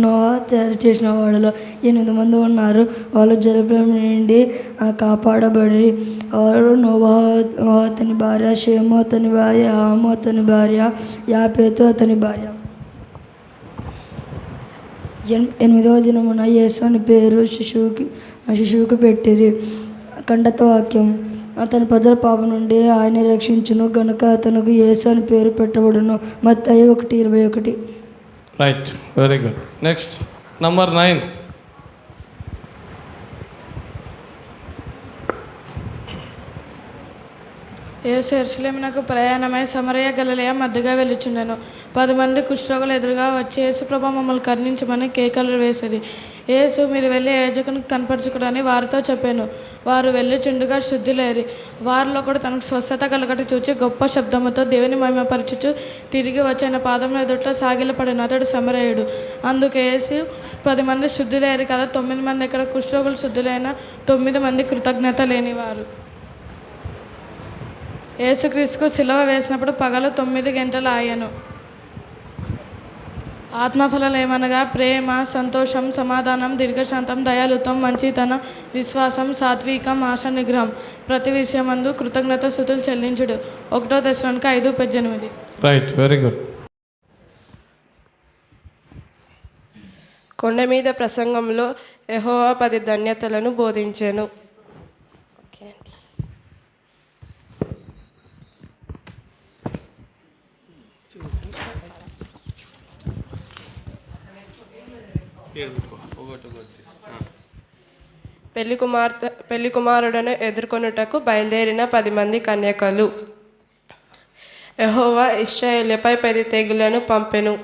నోవా తయారు చేసిన వాడిలో 8 మంది ఉన్నారు. వాళ్ళు జలప్రలయం నుండి కాపాడబడి వారు నోవా అతని భార్య, షేము అతని భార్య, హాము అతని భార్య, యాపేతు అతని భార్య. 8వ దినమున యేసు అని పేరు శిశువుకి పెట్టిరి. కంఠత వాక్యం. అతని ప్రజల పాపం నుండి ఆయన రక్షించును గనుక అతనికి యేసు అని పేరు పెట్టబడును. మత్తయి 1:21. Right, very good. Next number 9. యేసు యెరూషలేమునకు ప్రయాణమై సమరయ గలిలయ మధ్యగా వెళ్ళుచుండెను. 10 మంది కుష్ఠరోగులు ఎదురుగా వచ్చి యేసుప్రభు మమ్మల్ని కరుణించమని కేకలు వేసిరి. యేసు మీరు వెళ్ళి యాజకునికి కనపరచుకుడని వారితో చెప్పాను. వారు వెళ్ళుచుండగా శుద్ధులేరి వారిలో కూడా తనకు స్వస్థత కలగట చూచి గొప్ప శబ్దముతో దేవుని మహిమపరచుచు తిరిగి వచ్చి ఆయన పాదముల ఎదుట సాగిలపడిన అతడు సమరయుడు. అందుకు యేసు 10 మంది శుద్ధులేరు కదా, 9 మంది ఎక్కడ కుష్ఠరోగులు శుద్ధులైన 9 మంది కృతజ్ఞత లేనివారు. యేసుక్రీస్తుకు సిలువ వేసినప్పుడు పగలు 9 గంటలు ఆయను. ఆత్మఫలాలు ఏమనగా ప్రేమ, సంతోషం, సమాధానం, దీర్ఘశాంతం, దయాలుత్వం, మంచితనం, విశ్వాసం, సాత్వికం, ఆశ నిగ్రహం. ప్రతి విషయమందు కృతజ్ఞత స్తుతులు చెల్లించుడు. 1 తెస్సలోనిక 5:18. Right, very good. కొండ మీద ప్రసంగంలో యెహోవా 10 ధన్యతలను బోధించెను. పెళ్లి కుమారుడను ఎదుర్కొనుటకు బయలుదేరిన 10 మంది కన్యకలు. యెహోవా ఇశ్రాయేలుపై 10 తెగుళ్లను పంపెను.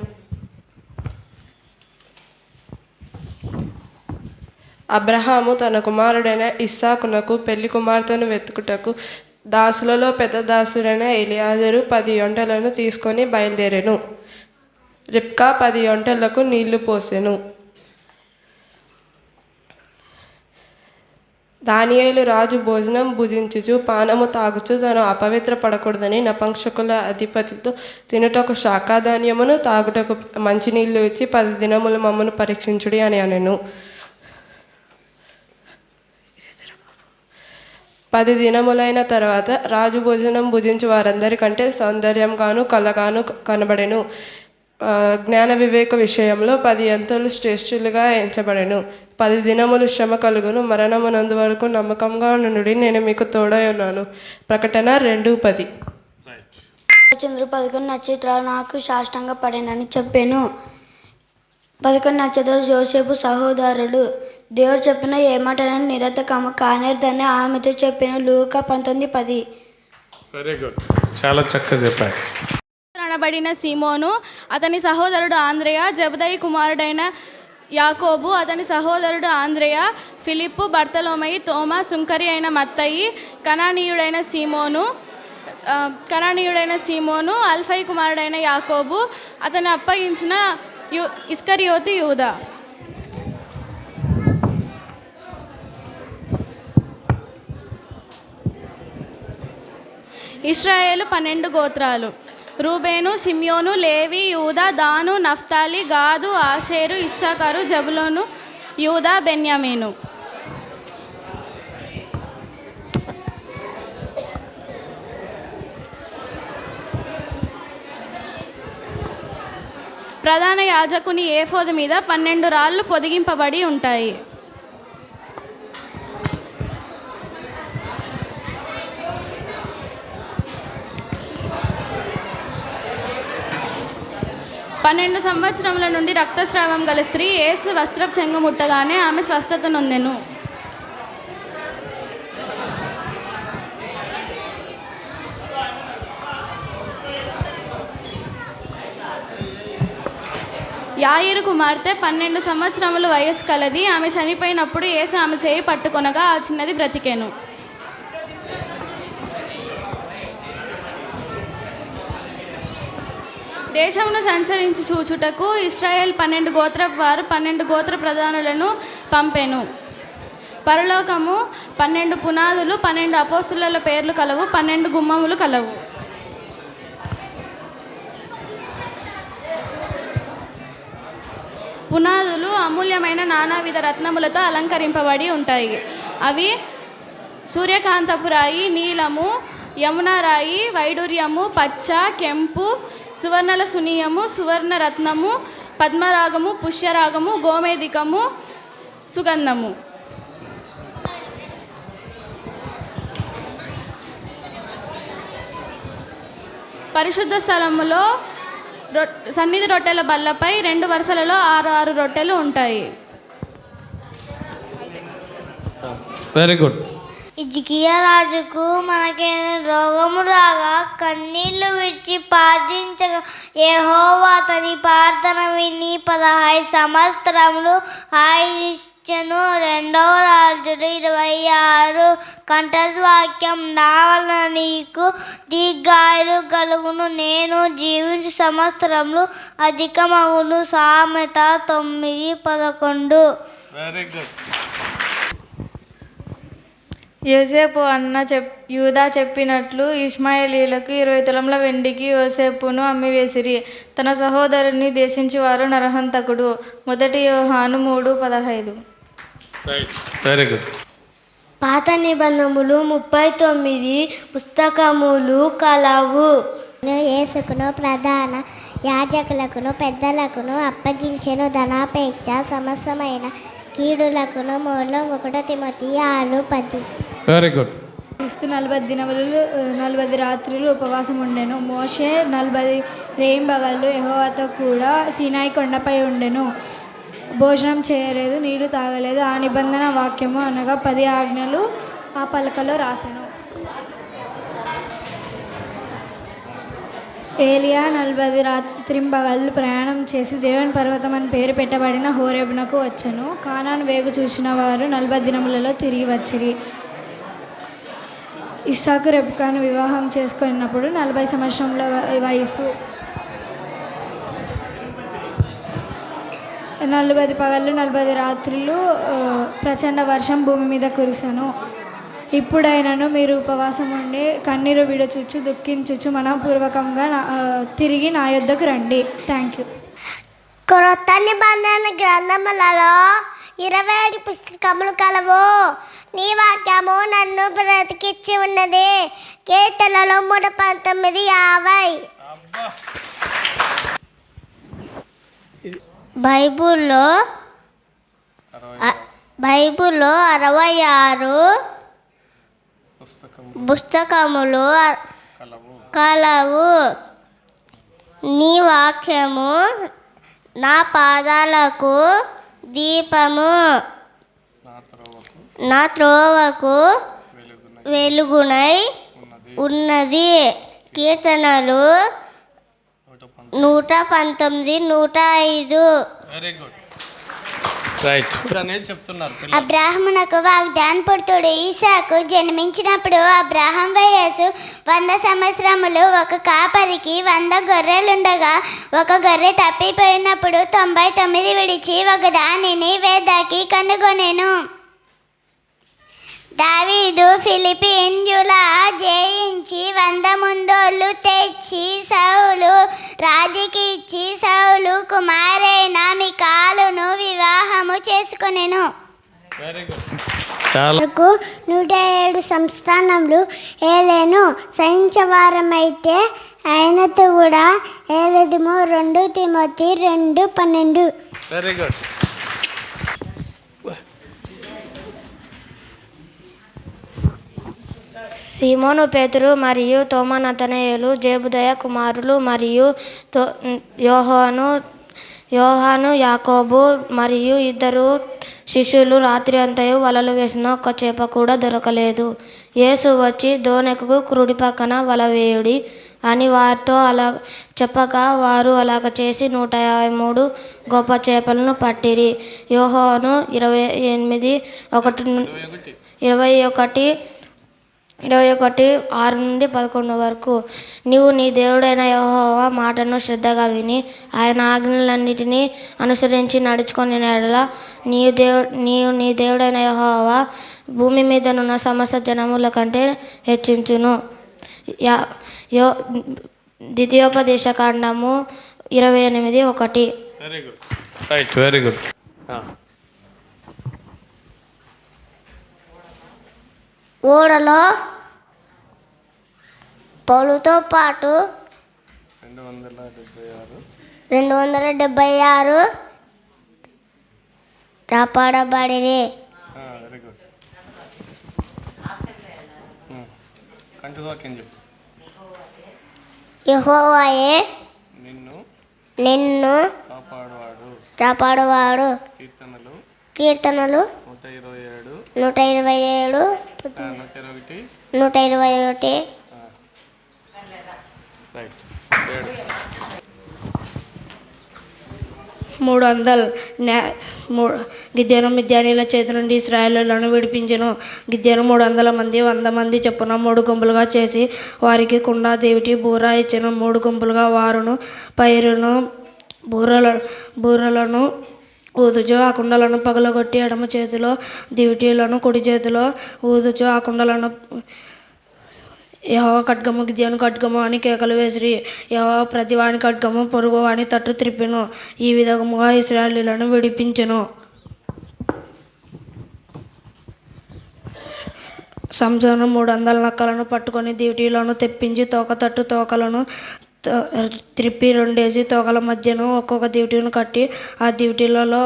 అబ్రహాము తన కుమారుడైన ఇస్సాకునకు పెళ్లి కుమార్తెను వెతుకుటకు దాసులలో పెద్ద దాసుడైన ఎలియాజరు 10 ఒంటెలను తీసుకొని బయలుదేరెను. రిబ్కా 10 ఒంటెలకు నీళ్లు పోసెను. దానియేలు రాజు భోజనం భుజించుచు పానము తాగుచు తను అపవిత్ర పడకూడదని నపుంసకుల అధిపతితో తినుటకు శాఖాధాన్యమును తాగుటకు మంచినీళ్లు ఇచ్చి 10 దినములు మమ్మను పరీక్షించుడి అని అనెను. 10 దినములైన తర్వాత రాజు భోజనం భుజించు వారందరికంటే సౌందర్యంగాను కళగాను కనబడెను. జ్ఞాన వివేక విషయంలో 10 అంతలు శ్రేష్ఠులుగా ఎంచబడెను. 10 దినములు శ్రమ కలుగును, మరణమునందు వరకు నమ్మకంగా నుండి నేను మీకు తోడై ఉన్నాను. ప్రకటన 2:10. చంద్రు 11 నక్షత్రాలు నాకు సాష్టాంగ పడేనని చెప్పాను. 11 నక్షత్రాలు యోసేపు సహోదరుడు. దేవుడు చెప్పిన ఏ మాటలను నిరర్థకము కానేరదని ఆమెతో చెప్పాను. లూకా 19:10. వెరీ గుడ్, చాలా చక్కగా చెప్పారు. అనబడిన సీమోను, అతని సహోదరుడు ఆంద్రేయ, జబదయి కుమారుడైన యాకోబు, అతని సహోదరుడు ఆంద్రేయ, ఫిలిప్పు, బర్తలోమయి, తోమా, సుంకరి అయిన మత్తయి, కనానీయుడైన సీమోను, అల్ఫై కుమారుడైన యాకోబు, అతను అప్పగించిన ఇస్కరియోతు యూదా. ఇశ్రాయేలు 12 గోత్రాలు: రూబేను, షిమ్యోను, లేవి, యూదా, దాను, నఫ్తాలి, గాదు, ఆషేరు, ఇస్సాకారు, జబులోను, యూదా, బెన్యామీను. ప్రధాన యాజకుని ఏఫోదు మీద 12 రాళ్ళు పొదిగింపబడి ఉంటాయి. పన్నెండు సంవత్సరముల నుండి రక్తస్రావం గల స్త్రీ యేసు వస్త్రపు చెంగు ముట్టగానే ఆమె స్వస్థత నొందెను. యాయిరు కుమార్తె 12 సంవత్సరముల వయస్సు కలది. ఆమె చనిపోయినప్పుడు యేసు ఆమె చేయి పట్టుకొనగా ఆ చిన్నది బ్రతికెను. దేశమును సంచరించి చూచుటకు ఇశ్రాయేల్ 12 గోత్రపు వారు 12 గోత్ర ప్రధానులను పంపెను. పరలోకము 12 పునాదులు, 12 అపోస్తుల పేర్లు కలవు, 12 గుమ్మములు కలవు. పునాదులు అమూల్యమైన నానావిధ రత్నములతో అలంకరింపబడి ఉంటాయి. అవి సూర్యకాంతపు రాయి, నీలము, యమునా రాయి, వైడూర్యము, పచ్చ, కెంపు, సువర్ణల సునీయము, సువర్ణ రత్నము, పద్మరాగము, పుష్యరాగము, గోమేధికము, సుగంధము. పరిశుద్ధ స్థలములో సన్నిధి రొట్టెల బల్లపై 2 వరుసలలో 6 రొట్టెలు ఉంటాయి. Very good. హిజ్కియా రాజుకు మనకైన రోగము రాగా కన్నీళ్లు విడిచి ప్రార్థించగా యెహోవా అతని ప్రార్థన విని 15 సంవత్సరములు ఆయుష్ను. 2వ రాజులు 26 కంఠవాక్యం. నా వలన నీకు దీర్ఘాయులు కలుగును, నేను జీవించు సంవత్సరములు అధికమగును. సామెత 9:11. Very good. యోసేపు అన్న యూదా చెప్పినట్లు ఇష్మాయేలీయులకు 20 తులముల వెండికి యోసేపును అమ్మివేసిరి. తన సహోదరుని దేశించువారు నరహంతకుడు. 1 యోహాను 3:15. Very good. పాత నిబంధనలు 39 పుస్తకములు కలవు. యేసుకును ప్రధాన యాజకులకును పెద్దలకును అప్పగించెను. ధనాపేక్ష సమస్తమైన కీడులకును మూలం 1 తిమోతి 6:10. Very good. క్రీస్తు 40 దినములు 40 రాత్రులు ఉపవాసం ఉండెను. మోషే 40 రేయింబగళ్ళు యెహోవాతో కూడా సీనాయి కొండపై ఉండెను. భోజనం చేయలేదు, నీళ్లు తాగలేదు. ఆ నిబంధన వాక్యము అనగా 10 ఆజ్ఞలు ఆ పలకలో రాశాను. ఏలియా 40 రాత్రింబగళ్ళు ప్రయాణం చేసి దేవుని పర్వతం అని పేరు పెట్టబడిన హోరేబునకు వచ్చెను. కానాను వేగు చూసిన వారు 40 దినములలో తిరిగి వచ్చిరి. ఇస్సాకు రెబ్కాను వివాహం చేసుకున్నప్పుడు 40 సంవత్సరముల వయసు. 40 పగళ్ళు 40 రాత్రులు ప్రచండ వర్షం భూమి మీద కురిసెను. ఇప్పుడైనను మీరు ఉపవాసం ఉండి కన్నీరు విడచుచ్చు దుఃఖించుచు మనపూర్వకంగా తిరిగి నా యొద్దకు రండి. Thank you. క్రొత్త నిబంధన గ్రంథములలో 25 పుస్తకములు కలవు. నీ వాక్యము నన్ను బ్రతికించి ఉన్నది. కీర్తనలు 3:19-50. బైబిల్లో 66 పుస్తకములు కలవు. నీ వాక్యము నా పాదాలకు దీపము, నా త్రోవకు వెలుగునై ఉన్నది. కీర్తనలు 119, 105. అబ్రాహమునకు వాగ్దానపుత్రుడు ఇస్సాకు జన్మించినప్పుడు అబ్రాహం వయస్సు 100 సంవత్సరములు. ఒక కాపరికి 100 గొర్రెలుండగా ఒక గొర్రె తప్పిపోయినప్పుడు 99 విడిచి ఒకదానిని వేదాకి కనుగొనెను. దావీదు ఫిలిప్పీయుల జయించి 100 ముందోళ్ళు తెచ్చి సౌలు రాజుకి ఇచ్చి సౌలు కుమారైన మికాలును వివాహము చేసుకొనెను. 107 సంస్థానములు ఏలేను. సహించవారమైతే ఆయనతో కూడా ఏలేదుము. 2 తిమోతి 2:12. Very good. సీమోను పేతురు మరియు తోమా నతనయేలు జెబెదయి కుమారులు మరియు యోహాను యాకోబు మరియు 2 శిష్యులు రాత్రి అంతయు వలలు వేసిన ఒక్క చేప కూడా దొరకలేదు. యేసు వచ్చి దోణెకు కుడి పక్కన వల వేయుడి అని వారితో అలా చెప్పగా వారు అలాగ చేసి 153 గొప్ప చేపలను పట్టిరి. యోహాను 21:6-11 వరకు. నీవు నీ దేవుడైన యెహోవా మాటను శ్రద్ధగా విని ఆయన ఆజ్ఞలన్నిటినీ అనుసరించి నడుచుకొని ఎడల నీవు నీ దేవుడైన యెహోవా భూమి మీదనున్న సమస్త జనముల కంటే హెచ్చించును. ద్వితీయోపదేశ కాండము 28:1. Very good. Right, very good. ఓడలో పౌలుతో పాటు 276 కాపాడబడిరి. Very good. యెహోవాయే నిన్ను కాపాడువాడు. కీర్తనలు 127, 121. గిద్యోను మిద్యానీల చేతి నుండి ఇశ్రాయేలులను విడిపించెను. గిద్యోను 300 మంది 100 మంది చొప్పున 3 గుంపులుగా చేసి వారికి కుండ దేవిటి బూర ఇచ్చెను. 3 గుంపులుగా వారును పైరును బూరలను ఊదుచు ఆ కుండలను పగలగొట్టి ఎడమ చేతిలో దివిటీలను కుడి చేతిలో ఊదుచు ఆ కుండలను యెహోవా ఖడ్గము గిద్యోను ఖడ్గము అని కేకలు వేసిరి. యెహోవా ప్రతివాని ఖడ్గము పొరుగు వాని తట్టు త్రిప్పెను. ఈ విధముగా ఇశ్రాయేలీయులను విడిపించెను. సంసోను 300 నక్కలను పట్టుకొని దివిటీలను తెప్పించి తోకలను త్రిప్పి 2 తోకల మధ్యను ఒక్కొక్క దివిటీను కట్టి ఆ దివిటీలలో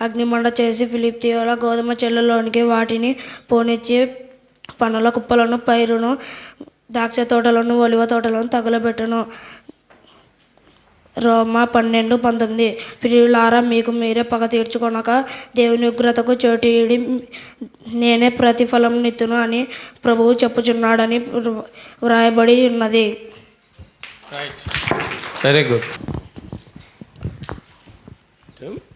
అగ్నిమండ చేసి ఫిలిష్తీయుల గోధుమ చెల్లులోనికి వాటిని పోనిచ్చి పనుల కుప్పలను పైరును ద్రాక్ష తోటలను ఒలివ తోటలను తగులబెట్టును. రోమా 12:19. ప్రియులారా, మీకు మీరే పగ తీర్చుకొనక దేవుని ఉగ్రతకు చోటీయుడి, నేనే ప్రతిఫలం నిత్తును అని ప్రభువు చెప్పుచున్నాడని వ్రాయబడి ఉన్నది. Very good.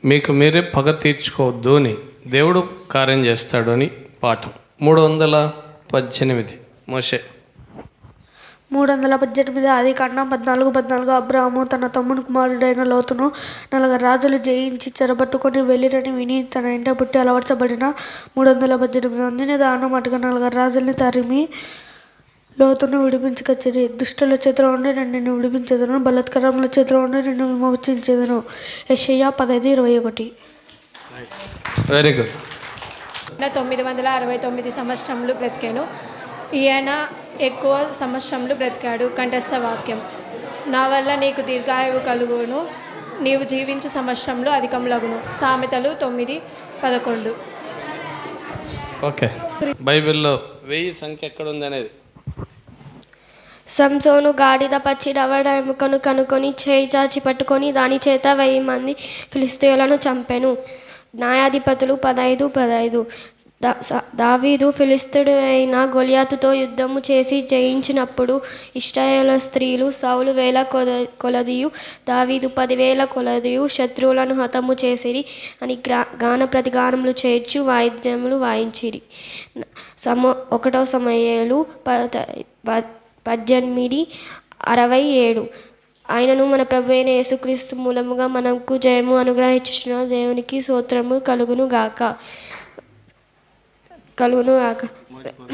మీకు మీరే పగ తీర్చుకోవద్దు అని దేవుడు కార్యం చేస్తాడు అని పాఠం. 318 మోషే. 318 ఆదికాండం 14:14. అబ్రాహాము తన తమ్ముని కుమారుడైన లోతును 4 రాజులు జయించి చెరబట్టుకొని వెళ్ళిరని విని తన ఇంట పుట్టి అలవర్చబడిన 318 దానం మటుగా 4 రాజుల్ని తరిమి లోతును విడిపించుకొచ్చిరి. దుష్టుల చేతిలో ఉండి నిన్ను విడిపించేదను, బలత్కరముల చేతిలో ఉండి నిన్ను విమోచించేదను. యెషయా 15:21. Very good. 969 సంవత్సరములు బ్రతికాను. ఈయన ఎక్కువ సంవత్సరములు బ్రతికాడు. కంఠస్థ వాక్యం. నా వల్ల నీకు దీర్ఘాయువు కలుగును, నీవు జీవించు సంవత్సరంలో అధికములగును. సామెతలు 9:11. ఓకే. బైబిల్లో 1000 సంఖ్య ఎక్కడ ఉంది అనేది. సంసోను గాడిద పచ్చి దవడ ఎముకను కనుకొని చేయి చాచి పట్టుకొని దాని చేత 1000 మంది ఫిలిస్తీయులను చంపెను. న్యాయాధిపతులు 15:15. దావీదు ఫిలిస్తీయుడు అయిన గొలియాతుతో యుద్ధము చేసి జయించినప్పుడు ఇశ్రాయేలు స్త్రీలు సౌలు 1000 కొలదియు దావీదు 10,000 కొలదియు శత్రువులను హతము చేసిరి అని గాన ప్రతిగానములు చేర్చు వాయిద్యములు వాయించిరి. 1 సమూయేలు 18:67. ఆయనను మన ప్రభువైన యేసుక్రీస్తు మూలముగా మనకు జయము అనుగ్రహించిన దేవునికి స్తోత్రము కలుగును గాక.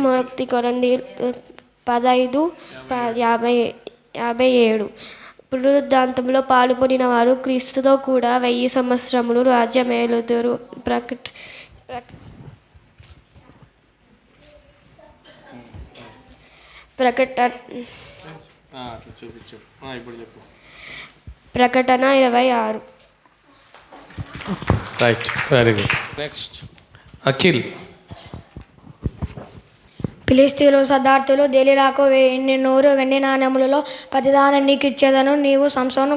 మొదటి కొరింథీయులు 15:57. పునరుద్ధానంలో పాలుపడిన వారు క్రీస్తుతో కూడా 1000 సంవత్సరములు రాజ్యమేలుదురు. ప్రకటన 26. Right. Very good. Next Akhil. ఫిలిస్తీయులు సదార్థులు దెలీలాకు 100 వెండి నాణెములలో 10 దానం నీకు ఇచ్చేదను. నీవు సంసోను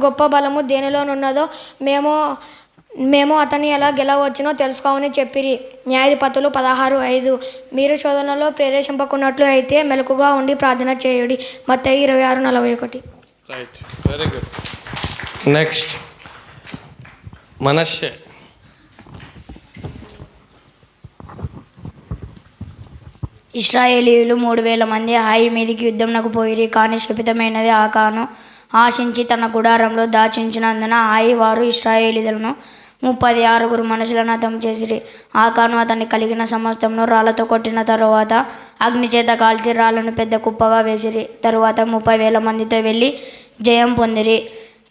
గొప్ప బలము దేనిలోనున్నదో మేము అతన్ని ఎలా గెలవచ్చునో తెలుసుకోమని చెప్పిరి. న్యాయాధిపతులు 16:5. మీరు శోధనలో ప్రేరేషింపకున్నట్లు అయితే మెలకుగా ఉండి ప్రార్థన చేయుడి. మత్తయి 26:41. రైట్. Very good. నెక్స్ట్ మనష్షే. ఇశ్రాయేలీయులు 3,000 మంది హాయి మీదికి యుద్ధంనకు పోయిరి. కానీ శపితమైనది ఆకాను ఆశించి తన గుడారంలో దాచించినందున హాయి వారు ఇశ్రాయేలీయులను 36 మనుషులను హతం చేసిరి. ఆకాను అతన్ని కలిగిన సమస్తమును రాళ్లతో కొట్టిన తరువాత అగ్ని చేత కాల్చి రాళ్లను పెద్ద కుప్పగా వేసిరి. తరువాత 30,000 మందితో వెళ్ళి జయం పొందిరి.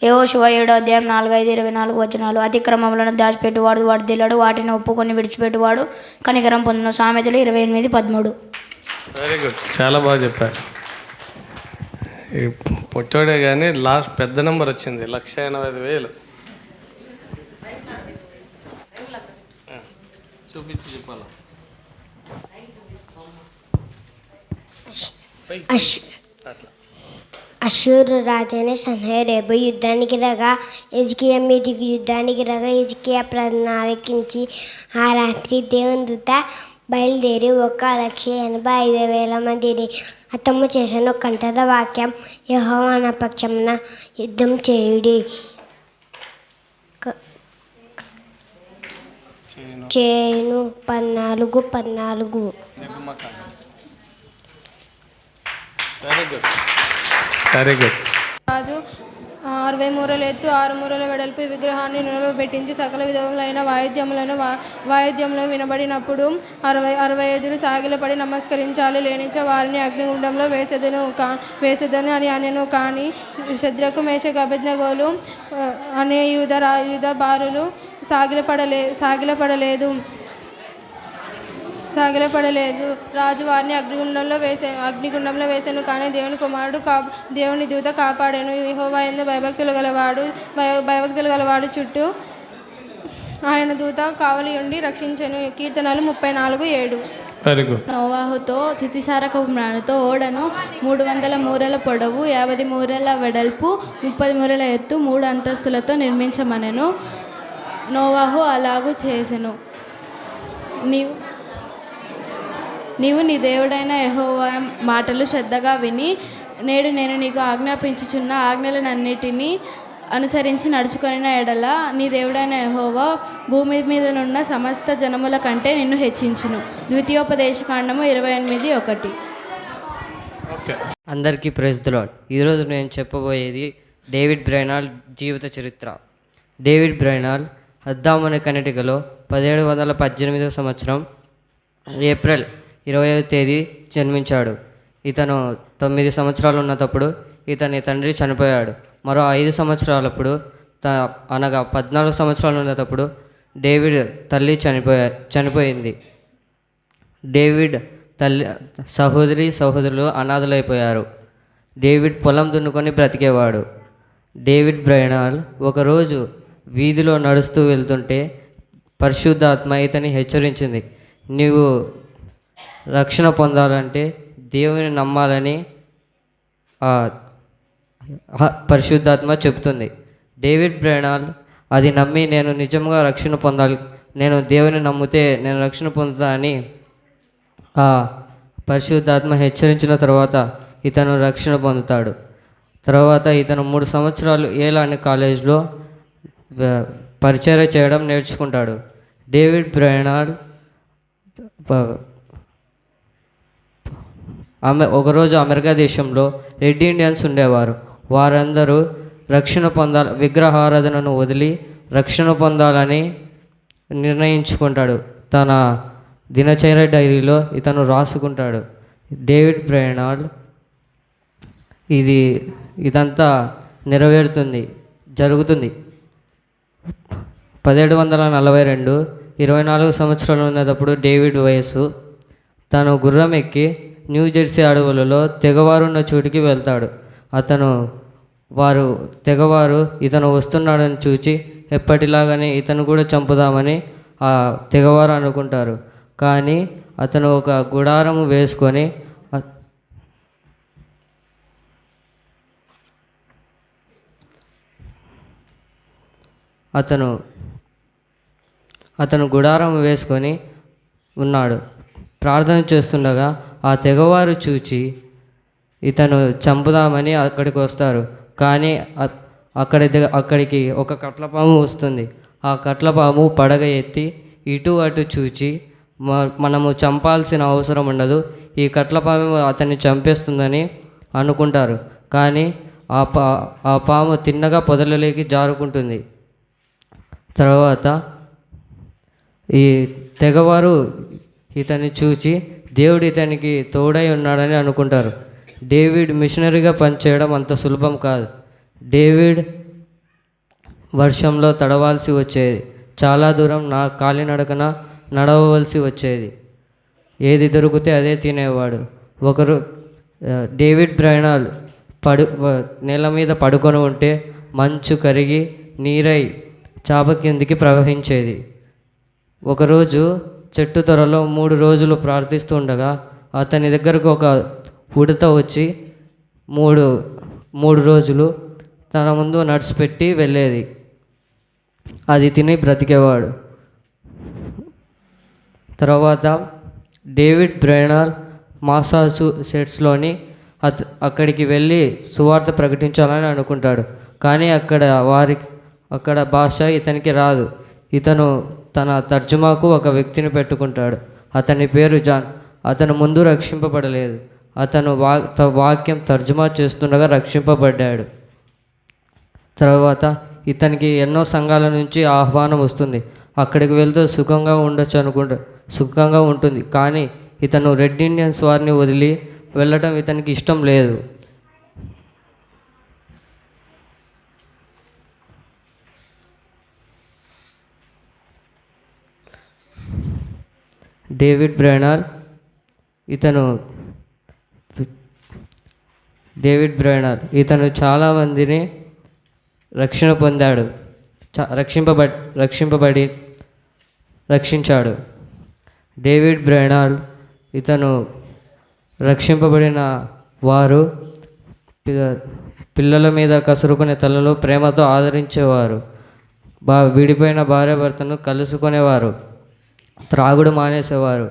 యెహోషువ 7:4-5-24. అతిక్రమములను దాచిపెట్టువాడు వర్ధిల్లడు, వాటిని ఒప్పుకొని విడిచిపెట్టువాడు కనికరం పొందును. సామెతలు 28:13. Very good. చాలా బాగా చెప్పారు. ఈ పొట్టోడే కానీ లాస్ట్ పెద్ద నెంబర్ వచ్చింది, 1,80,000. చూపించి చెప్పాలా. అషూరు రాజైన సన్హెరీబు యుద్ధానికి రాగా హిజ్కియా మీదికి యుద్ధానికి రాగా హిజ్కియా ప్రణాళికించి ఆ రాత్రి దేవుని దూత బయలుదేరి 1,85,000 మందిని హతము చేసిన. కంఠద వాక్యం. యెహోవా నా పక్షమున యుద్ధం చేయుడి. చేను 14:14. Very good. Very good. రాజు 60 మూరల ఎత్తు 6 మూరల వెడల్పు విగ్రహాన్ని నూనెలో పెట్టించి సకల విధములైన వాయిద్యములను వినబడినప్పుడు 60 ఎదురు సాగిలపడి నమస్కరించాలి. లేనిచో వారిని అగ్నిగుండంలో వేసేదను అని అనెను. కానీ శద్రకు మేషకు అబేద్నెగోలు అనే యూద బారులు సాగిలపడలేదు. రాజు వారిని అగ్నిగుండంలో వేసాను. కానీ దేవుని కుమారుడు దేవుని దూత కాపాడాను. యెహోవా యందు భయభక్తులు గలవాడు చుట్టూ ఆయన దూత కావలి ఉండి రక్షించెను. కీర్తనలు 34:7. Very good. నోవాహుతో చితిసారకపు మ్రానుతో ఓడను 300 మూరల పొడవు, 50 మూరల వెడల్పు, 30 మూరల ఎత్తు, 3 అంతస్తులతో నిర్మించమనెను. నోవాహు అలాగూ చేసెను. నీవు నీ దేవుడైన యెహోవా మాటలు శ్రద్ధగా విని, నేడు నేను నీకు ఆజ్ఞాపించుచున్న ఆజ్ఞలనన్నిటినీ అనుసరించి నడుచుకొనిన ఎడల నీ దేవుడైన యెహోవా భూమి మీదనున్న సమస్త జనముల కంటే నిన్ను హెచ్చించును. ద్వితీయోపదేశకాండము 28:1. అందరికీ ప్రైజ్ ది లార్డ్. ఈరోజు నేను చెప్పబోయేది డేవిడ్ బ్రైనాల్ జీవిత చరిత్ర. డేవిడ్ బ్రైనాల్ అద్దాం అనే కనెటికలో 1718 సంవత్సరం ఏప్రిల్ 20వ తేదీ జన్మించాడు. ఇతను 9 సంవత్సరాలు ఉన్నప్పుడు ఇతని తండ్రి చనిపోయాడు. మరో 5 సంవత్సరాలప్పుడు అనగా 14 సంవత్సరాలు ఉన్నప్పుడు డేవిడ్ తల్లి చనిపోయింది. డేవిడ్ తల్లి సహోదరులు అనాథలైపోయారు. డేవిడ్ పొలం దున్నుకొని బ్రతికేవాడు. డేవిడ్ బ్రైనాల్ ఒకరోజు వీధిలో నడుస్తూ వెళ్తుంటే పరిశుద్ధాత్మ ఇతని హెచ్చరించింది. నీవు రక్షణ పొందాలంటే దేవుని నమ్మాలని పరిశుద్ధాత్మ చెబుతుంది. డేవిడ్ బ్రైనాల్ అది నమ్మి నేను నిజంగా రక్షణ పొందాలి, నేను దేవుని నమ్మితే నేను రక్షణ పొందుతా అని పరిశుద్ధాత్మ హెచ్చరించిన తర్వాత ఇతను రక్షణ పొందుతాడు. తర్వాత ఇతను 3 సంవత్సరాలు ఏలా అనే కాలేజ్లో పరిచర్య చేయడం నేర్చుకుంటాడు. డేవిడ్ బ్రైనాల్ ఒకరోజు అమెరికా దేశంలో రెడ్ ఇండియన్స్ ఉండేవారు. వారందరూ రక్షణ పొందాలి, విగ్రహారాధనను వదిలి రక్షణ పొందాలని నిర్ణయించుకుంటాడు. తన దినచర్య డైరీలో ఇతను రాసుకుంటాడు. డేవిడ్ బ్రైనాల్ ఇదంతా జరుగుతుంది. 1742 24 సంవత్సరాలు ఉన్నప్పుడు డేవిడ్ వయస్సు. తను గుర్రం ఎక్కి న్యూ జెర్సీ అడవులలో తెగవారున్న చోటికి వెళ్తాడు. తెగవారు ఇతను వస్తున్నాడని చూచి ఎప్పటిలాగానే ఇతను కూడా చంపుదామని ఆ తెగవారు అనుకుంటారు. కానీ అతను ఒక గుడారము వేసుకొని అతను గుడారం వేసుకొని ఉన్నాడు. ప్రార్థన చేస్తుండగా ఆ తెగవారు చూచి ఇతను చంపుదామని అక్కడికి వస్తారు. కానీ అక్కడికి ఒక కట్లపాము వస్తుంది. ఆ కట్లపాము పడగ ఎత్తి ఇటు అటు చూచి మనము చంపాల్సిన అవసరం ఉండదు, ఈ కట్లపాము అతన్ని చంపేస్తుందని అనుకుంటారు. కానీ ఆ పాము తిన్నగా పొదలలోకి జారుకుంటుంది. తర్వాత ఈ తెగవారు ఇతన్ని చూచి దేవుడు ఇతనికి తోడై ఉన్నాడని అనుకుంటారు. డేవిడ్ మిషనరీగా పనిచేయడం అంత సులభం కాదు. డేవిడ్ వర్షంలో తడవాల్సి వచ్చేది. చాలా దూరం కాలినడకన నడవవలసి వచ్చేది. ఏది దొరికితే అదే తినేవాడు. డేవిడ్ బ్రైనాల్ నేల మీద పడుకొని ఉంటే మంచు కరిగి నీరై చాప కిందికి ప్రవహించేది. ఒకరోజు చెట్టు త్వరలో 3 రోజులు ప్రార్థిస్తూ ఉండగా అతని దగ్గరకు ఒక ఉడత వచ్చి 3 రోజులు తన ముందు నడిచిపెట్టి వెళ్ళేది. అది తిని బ్రతికేవాడు. తర్వాత డేవిడ్ బ్రైనాల్ మాసాచుసెట్స్లోని అక్కడికి వెళ్ళి సువార్త ప్రకటించాలని అనుకుంటాడు. కానీ అక్కడ భాష ఇతనికి రాదు. ఇతను తన తర్జుమాకు ఒక వ్యక్తిని పెట్టుకుంటాడు. అతని పేరు జాన్. అతను ముందు రక్షింపబడలేదు. అతను వాక్యం తర్జుమా చేస్తుండగా రక్షింపబడ్డాడు. తర్వాత ఇతనికి ఎన్నో సంఘాల నుంచి ఆహ్వానం వస్తుంది. అక్కడికి వెళ్తే సుఖంగా ఉంటుంది. కానీ ఇతను రెడ్ ఇండియన్స్ వారిని వదిలి వెళ్ళటం ఇతనికి ఇష్టం లేదు. డేవిడ్ బ్రైనాల్ ఇతను చాలామందిని రక్షించాడు. డేవిడ్ బ్రైనాల్ ఇతను రక్షింపబడిన వారు పిల్లల మీద కసురుకునే తల్లులు ప్రేమతో ఆదరించేవారు. విడిపోయిన భార్యాభర్తను కలుసుకునేవారు. త్రాగుడు మానేసేవారు.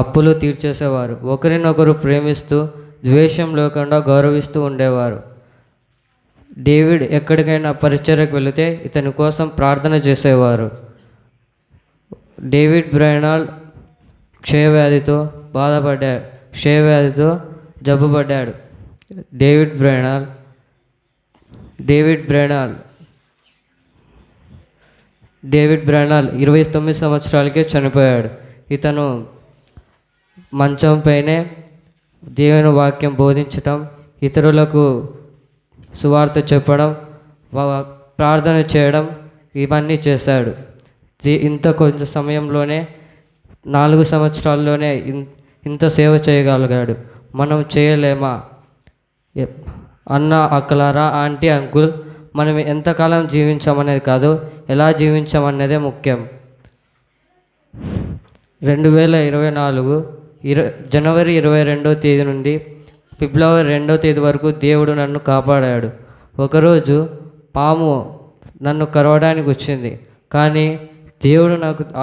అప్పులు తీర్చేసేవారు. ఒకరినొకరు ప్రేమిస్తూ ద్వేషం లేకుండా గౌరవిస్తూ ఉండేవారు. డేవిడ్ ఎక్కడికైనా పరిచర్యకు వెళితే ఇతని కోసం ప్రార్థన చేసేవారు. డేవిడ్ బ్రైనాల్ క్షయవ్యాధితో జబ్బుపడ్డాడు. డేవిడ్ బ్రైనాల్ 29 సంవత్సరాలకే చనిపోయాడు. ఇతను మంచం పైనే దేవుని వాక్యం బోధించటం, ఇతరులకు సువార్త చెప్పడం, ప్రార్థన చేయడం ఇవన్నీ చేశాడు. ఇంత కొంచెం సమయంలోనే 4 సంవత్సరాల్లోనే ఇంత సేవ చేయగలిగాడు. మనం చేయలేమా? అన్న, అక్కలారా, ఆంటీ, అంకుల్, మనం ఎంతకాలం జీవించామనేది కాదు, ఎలా జీవించామనేదే ముఖ్యం. 2024 జనవరి 22వ తేదీ నుండి ఫిబ్రవరి 2వ తేదీ వరకు దేవుడు నన్ను కాపాడాడు. ఒకరోజు పాము నన్ను కరవడానికి వచ్చింది, కానీ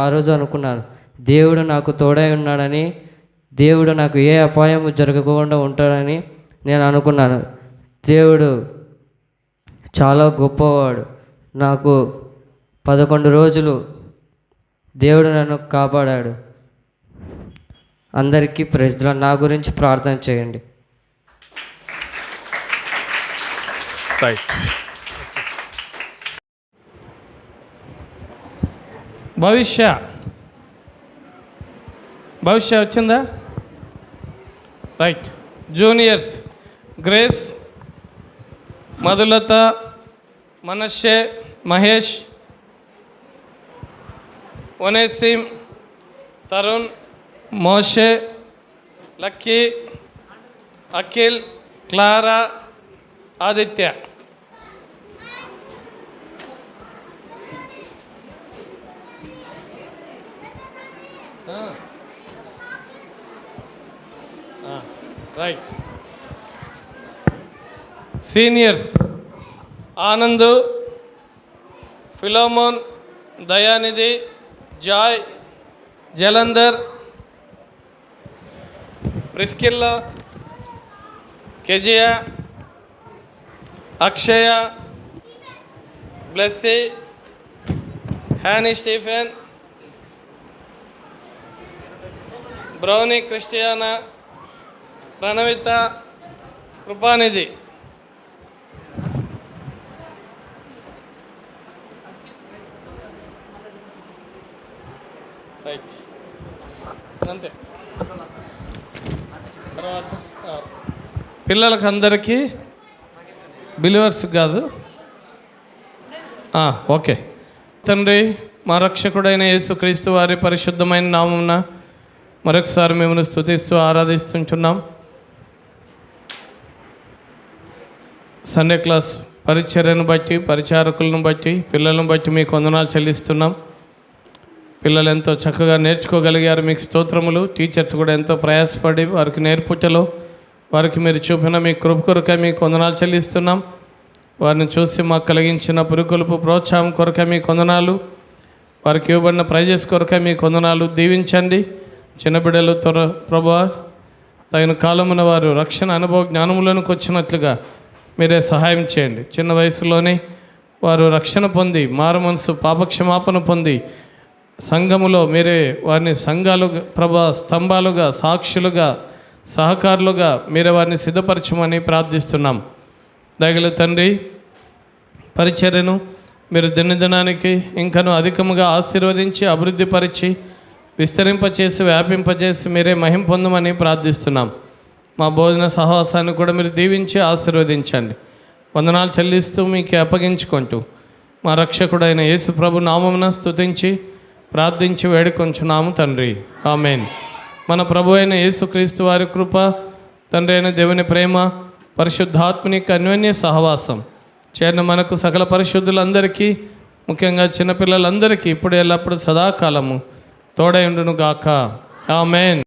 ఆ రోజు అనుకున్నాను, దేవుడు నాకు తోడై ఉన్నాడని, దేవుడు నాకు ఏ అపాయం జరగకుండా ఉంటాడని నేను అనుకున్నాను. దేవుడు చాలా గొప్పవాడు. నాకు 11 రోజులు దేవుడు నన్ను కాపాడాడు. అందరికీ ప్రైజ్ ది లార్డ్. నా గురించి ప్రార్థన చేయండి. రైట్. భవిష్య వచ్చిందా? Right. Juniors Grace, Madhulatha, Manasseh, Mahesh, Onesim, Tarun, Moshe, Lucky, Akhil, Clara, Aditya. Right. Seniors Anand, Philemon, Dayanidhi, Joy, Jalandhar, Priscilla, Keziah, Akshaya, Blessy, Hanny Stephen, Brownie Christiana, Pranavitha, Krupanidhi. Right. అంతే. తర్వాత పిల్లలకు అందరికీ బిలీవర్స్ కాదు. ఓకే. తండ్రి, మా రక్షకుడైన యేసుక్రీస్తు వారి పరిశుద్ధమైన నామమున మరొకసారి మిమ్మల్ని స్తుతిస్తూ ఆరాధిస్తుంటున్నాం. సండే క్లాస్ పరిచర్యను బట్టి, పరిచారకులను బట్టి, పిల్లలను బట్టి మీకు వందనాలు చెల్లిస్తున్నాం. పిల్లలు ఎంతో చక్కగా నేర్చుకోగలిగారు, మీకు స్తోత్రములు. టీచర్స్ కూడా ఎంతో ప్రయాసపడి వారికి నేర్పుటలో వారికి మీరు చూపిన మీ కృప కొరకై మీకు వందనాలు చెల్లిస్తున్నాం. వారిని చూసి మాకు కలిగించిన పురుకొలుపు ప్రోత్సాహం కొరకై మీకు వందనాలు. వారికి ఇవ్వబడిన ప్రైజెస్ కొరకై మీకు వందనాలు. దీవించండి. చిన్న బిడ్డలు ప్రభువా, తగిన కాలమున వారు రక్షణ అనుభవ జ్ఞానములకు వచ్చినట్లుగా మీరే సహాయం చేయండి. చిన్న వయసులోనే వారు రక్షణ పొంది, మారు మనసు, పాపక్షమాపణ పొంది సంఘములో మీరే వారిని సంఘాలు స్తంభాలుగా, సాక్షులుగా, సహకారులుగా మీరే వారిని సిద్ధపరచమని ప్రార్థిస్తున్నాం. దయగల తండ్రి, పరిచర్యను మీరు దినదినానికి ఇంకను అధికముగా ఆశీర్వదించి, అభివృద్ధిపరిచి, విస్తరింపచేసి, వ్యాపింపచేసి మీరే మహిమ పొందమని ప్రార్థిస్తున్నాం. మా భోజన సహవాసాన్ని కూడా మీరు దీవించి ఆశీర్వదించండి. వందనాలు చెల్లిస్తూ మీకే అప్పగించుకుంటూ మా రక్షకుడైన యేసు ప్రభు నామమున స్తుతించి ప్రార్థించి వేడుకొంచున్నాము తండ్రి. ఆమేన్. మన ప్రభు అయిన యేసుక్రీస్తు వారి కృప, తండ్రి అయిన దేవుని ప్రేమ, పరిశుద్ధాత్మనిక అన్యోన్య సహవాసం చేరిన మనకు సకల పరిశుద్ధులందరికీ, ముఖ్యంగా చిన్నపిల్లలందరికీ ఇప్పుడు ఎల్లప్పుడు సదాకాలము తోడై ఉండును గాక. ఆమేన్.